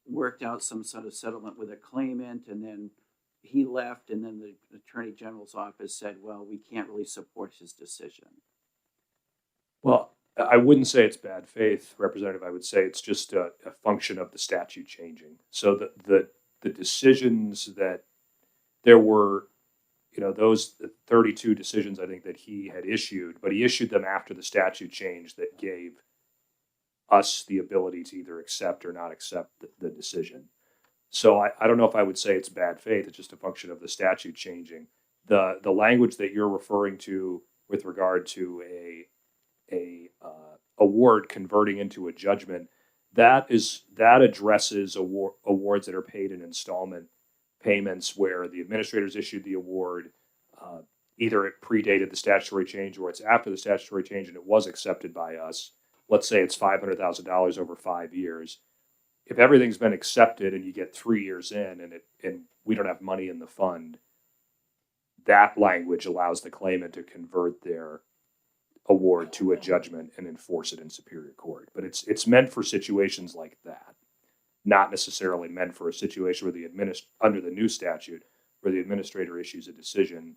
[SPEAKER 8] worked out some sort of settlement with a claimant and then he left and then the Attorney General's office said, well, we can't really support his decision?
[SPEAKER 14] Well, I wouldn't say it's bad faith, Representative. I would say it's just a function of the statute changing. So the decisions that there were, those 32 decisions I think that he had issued, but he issued them after the statute changed that gave us the ability to either accept or not accept the decision. So I don't know if I would say it's bad faith. It's just a function of the statute changing. The language that you're referring to with regard to a award converting into a judgment, that addresses awards that are paid in installment payments where the administrators issued the award, either it predated the statutory change or it's after the statutory change and it was accepted by us. Let's say it's $500,000 over 5 years. If everything's been accepted and you get 3 years in and we don't have money in the fund, that language allows the claimant to convert their award to a judgment and enforce it in superior court. But it's meant for situations like that, not necessarily meant for a situation where under the new statute, where the administrator issues a decision,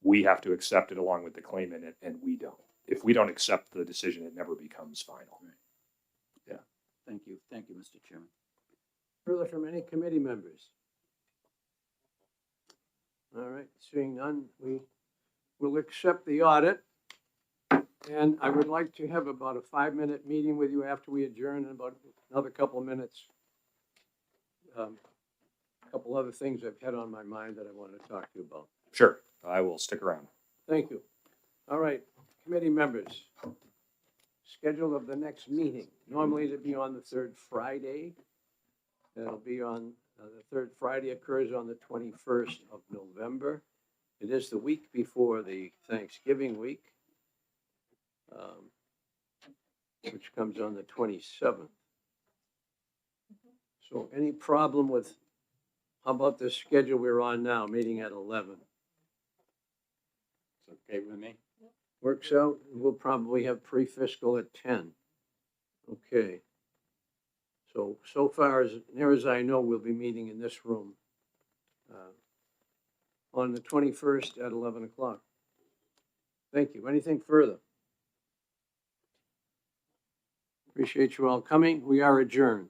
[SPEAKER 14] we have to accept it along with the claimant, and we don't. If we don't accept the decision, it never becomes final.
[SPEAKER 8] Yeah. Thank you. Thank you, Mr. Chairman.
[SPEAKER 1] Further from any committee members? All right, seeing none, we will accept the audit. And I would like to have about a 5-minute meeting with you after we adjourn in about another couple of minutes. A couple other things I've had on my mind that I want to talk to you about.
[SPEAKER 14] Sure, I will stick around.
[SPEAKER 1] Thank you. All right, committee members. Schedule of the next meeting. Normally it'd be on the third Friday. That'll be on, the third Friday occurs on the 21st of November. It is the week before the Thanksgiving week, which comes on the 27th. So any problem with, how about the schedule we're on now, meeting at 11?
[SPEAKER 2] It's okay with me.
[SPEAKER 1] Works out. We'll probably have pre-fiscal at 10. Okay. So far as near as I know, we'll be meeting in this room on the 21st at 11 o'clock. Thank you. Anything further? Appreciate you all coming. We are adjourned.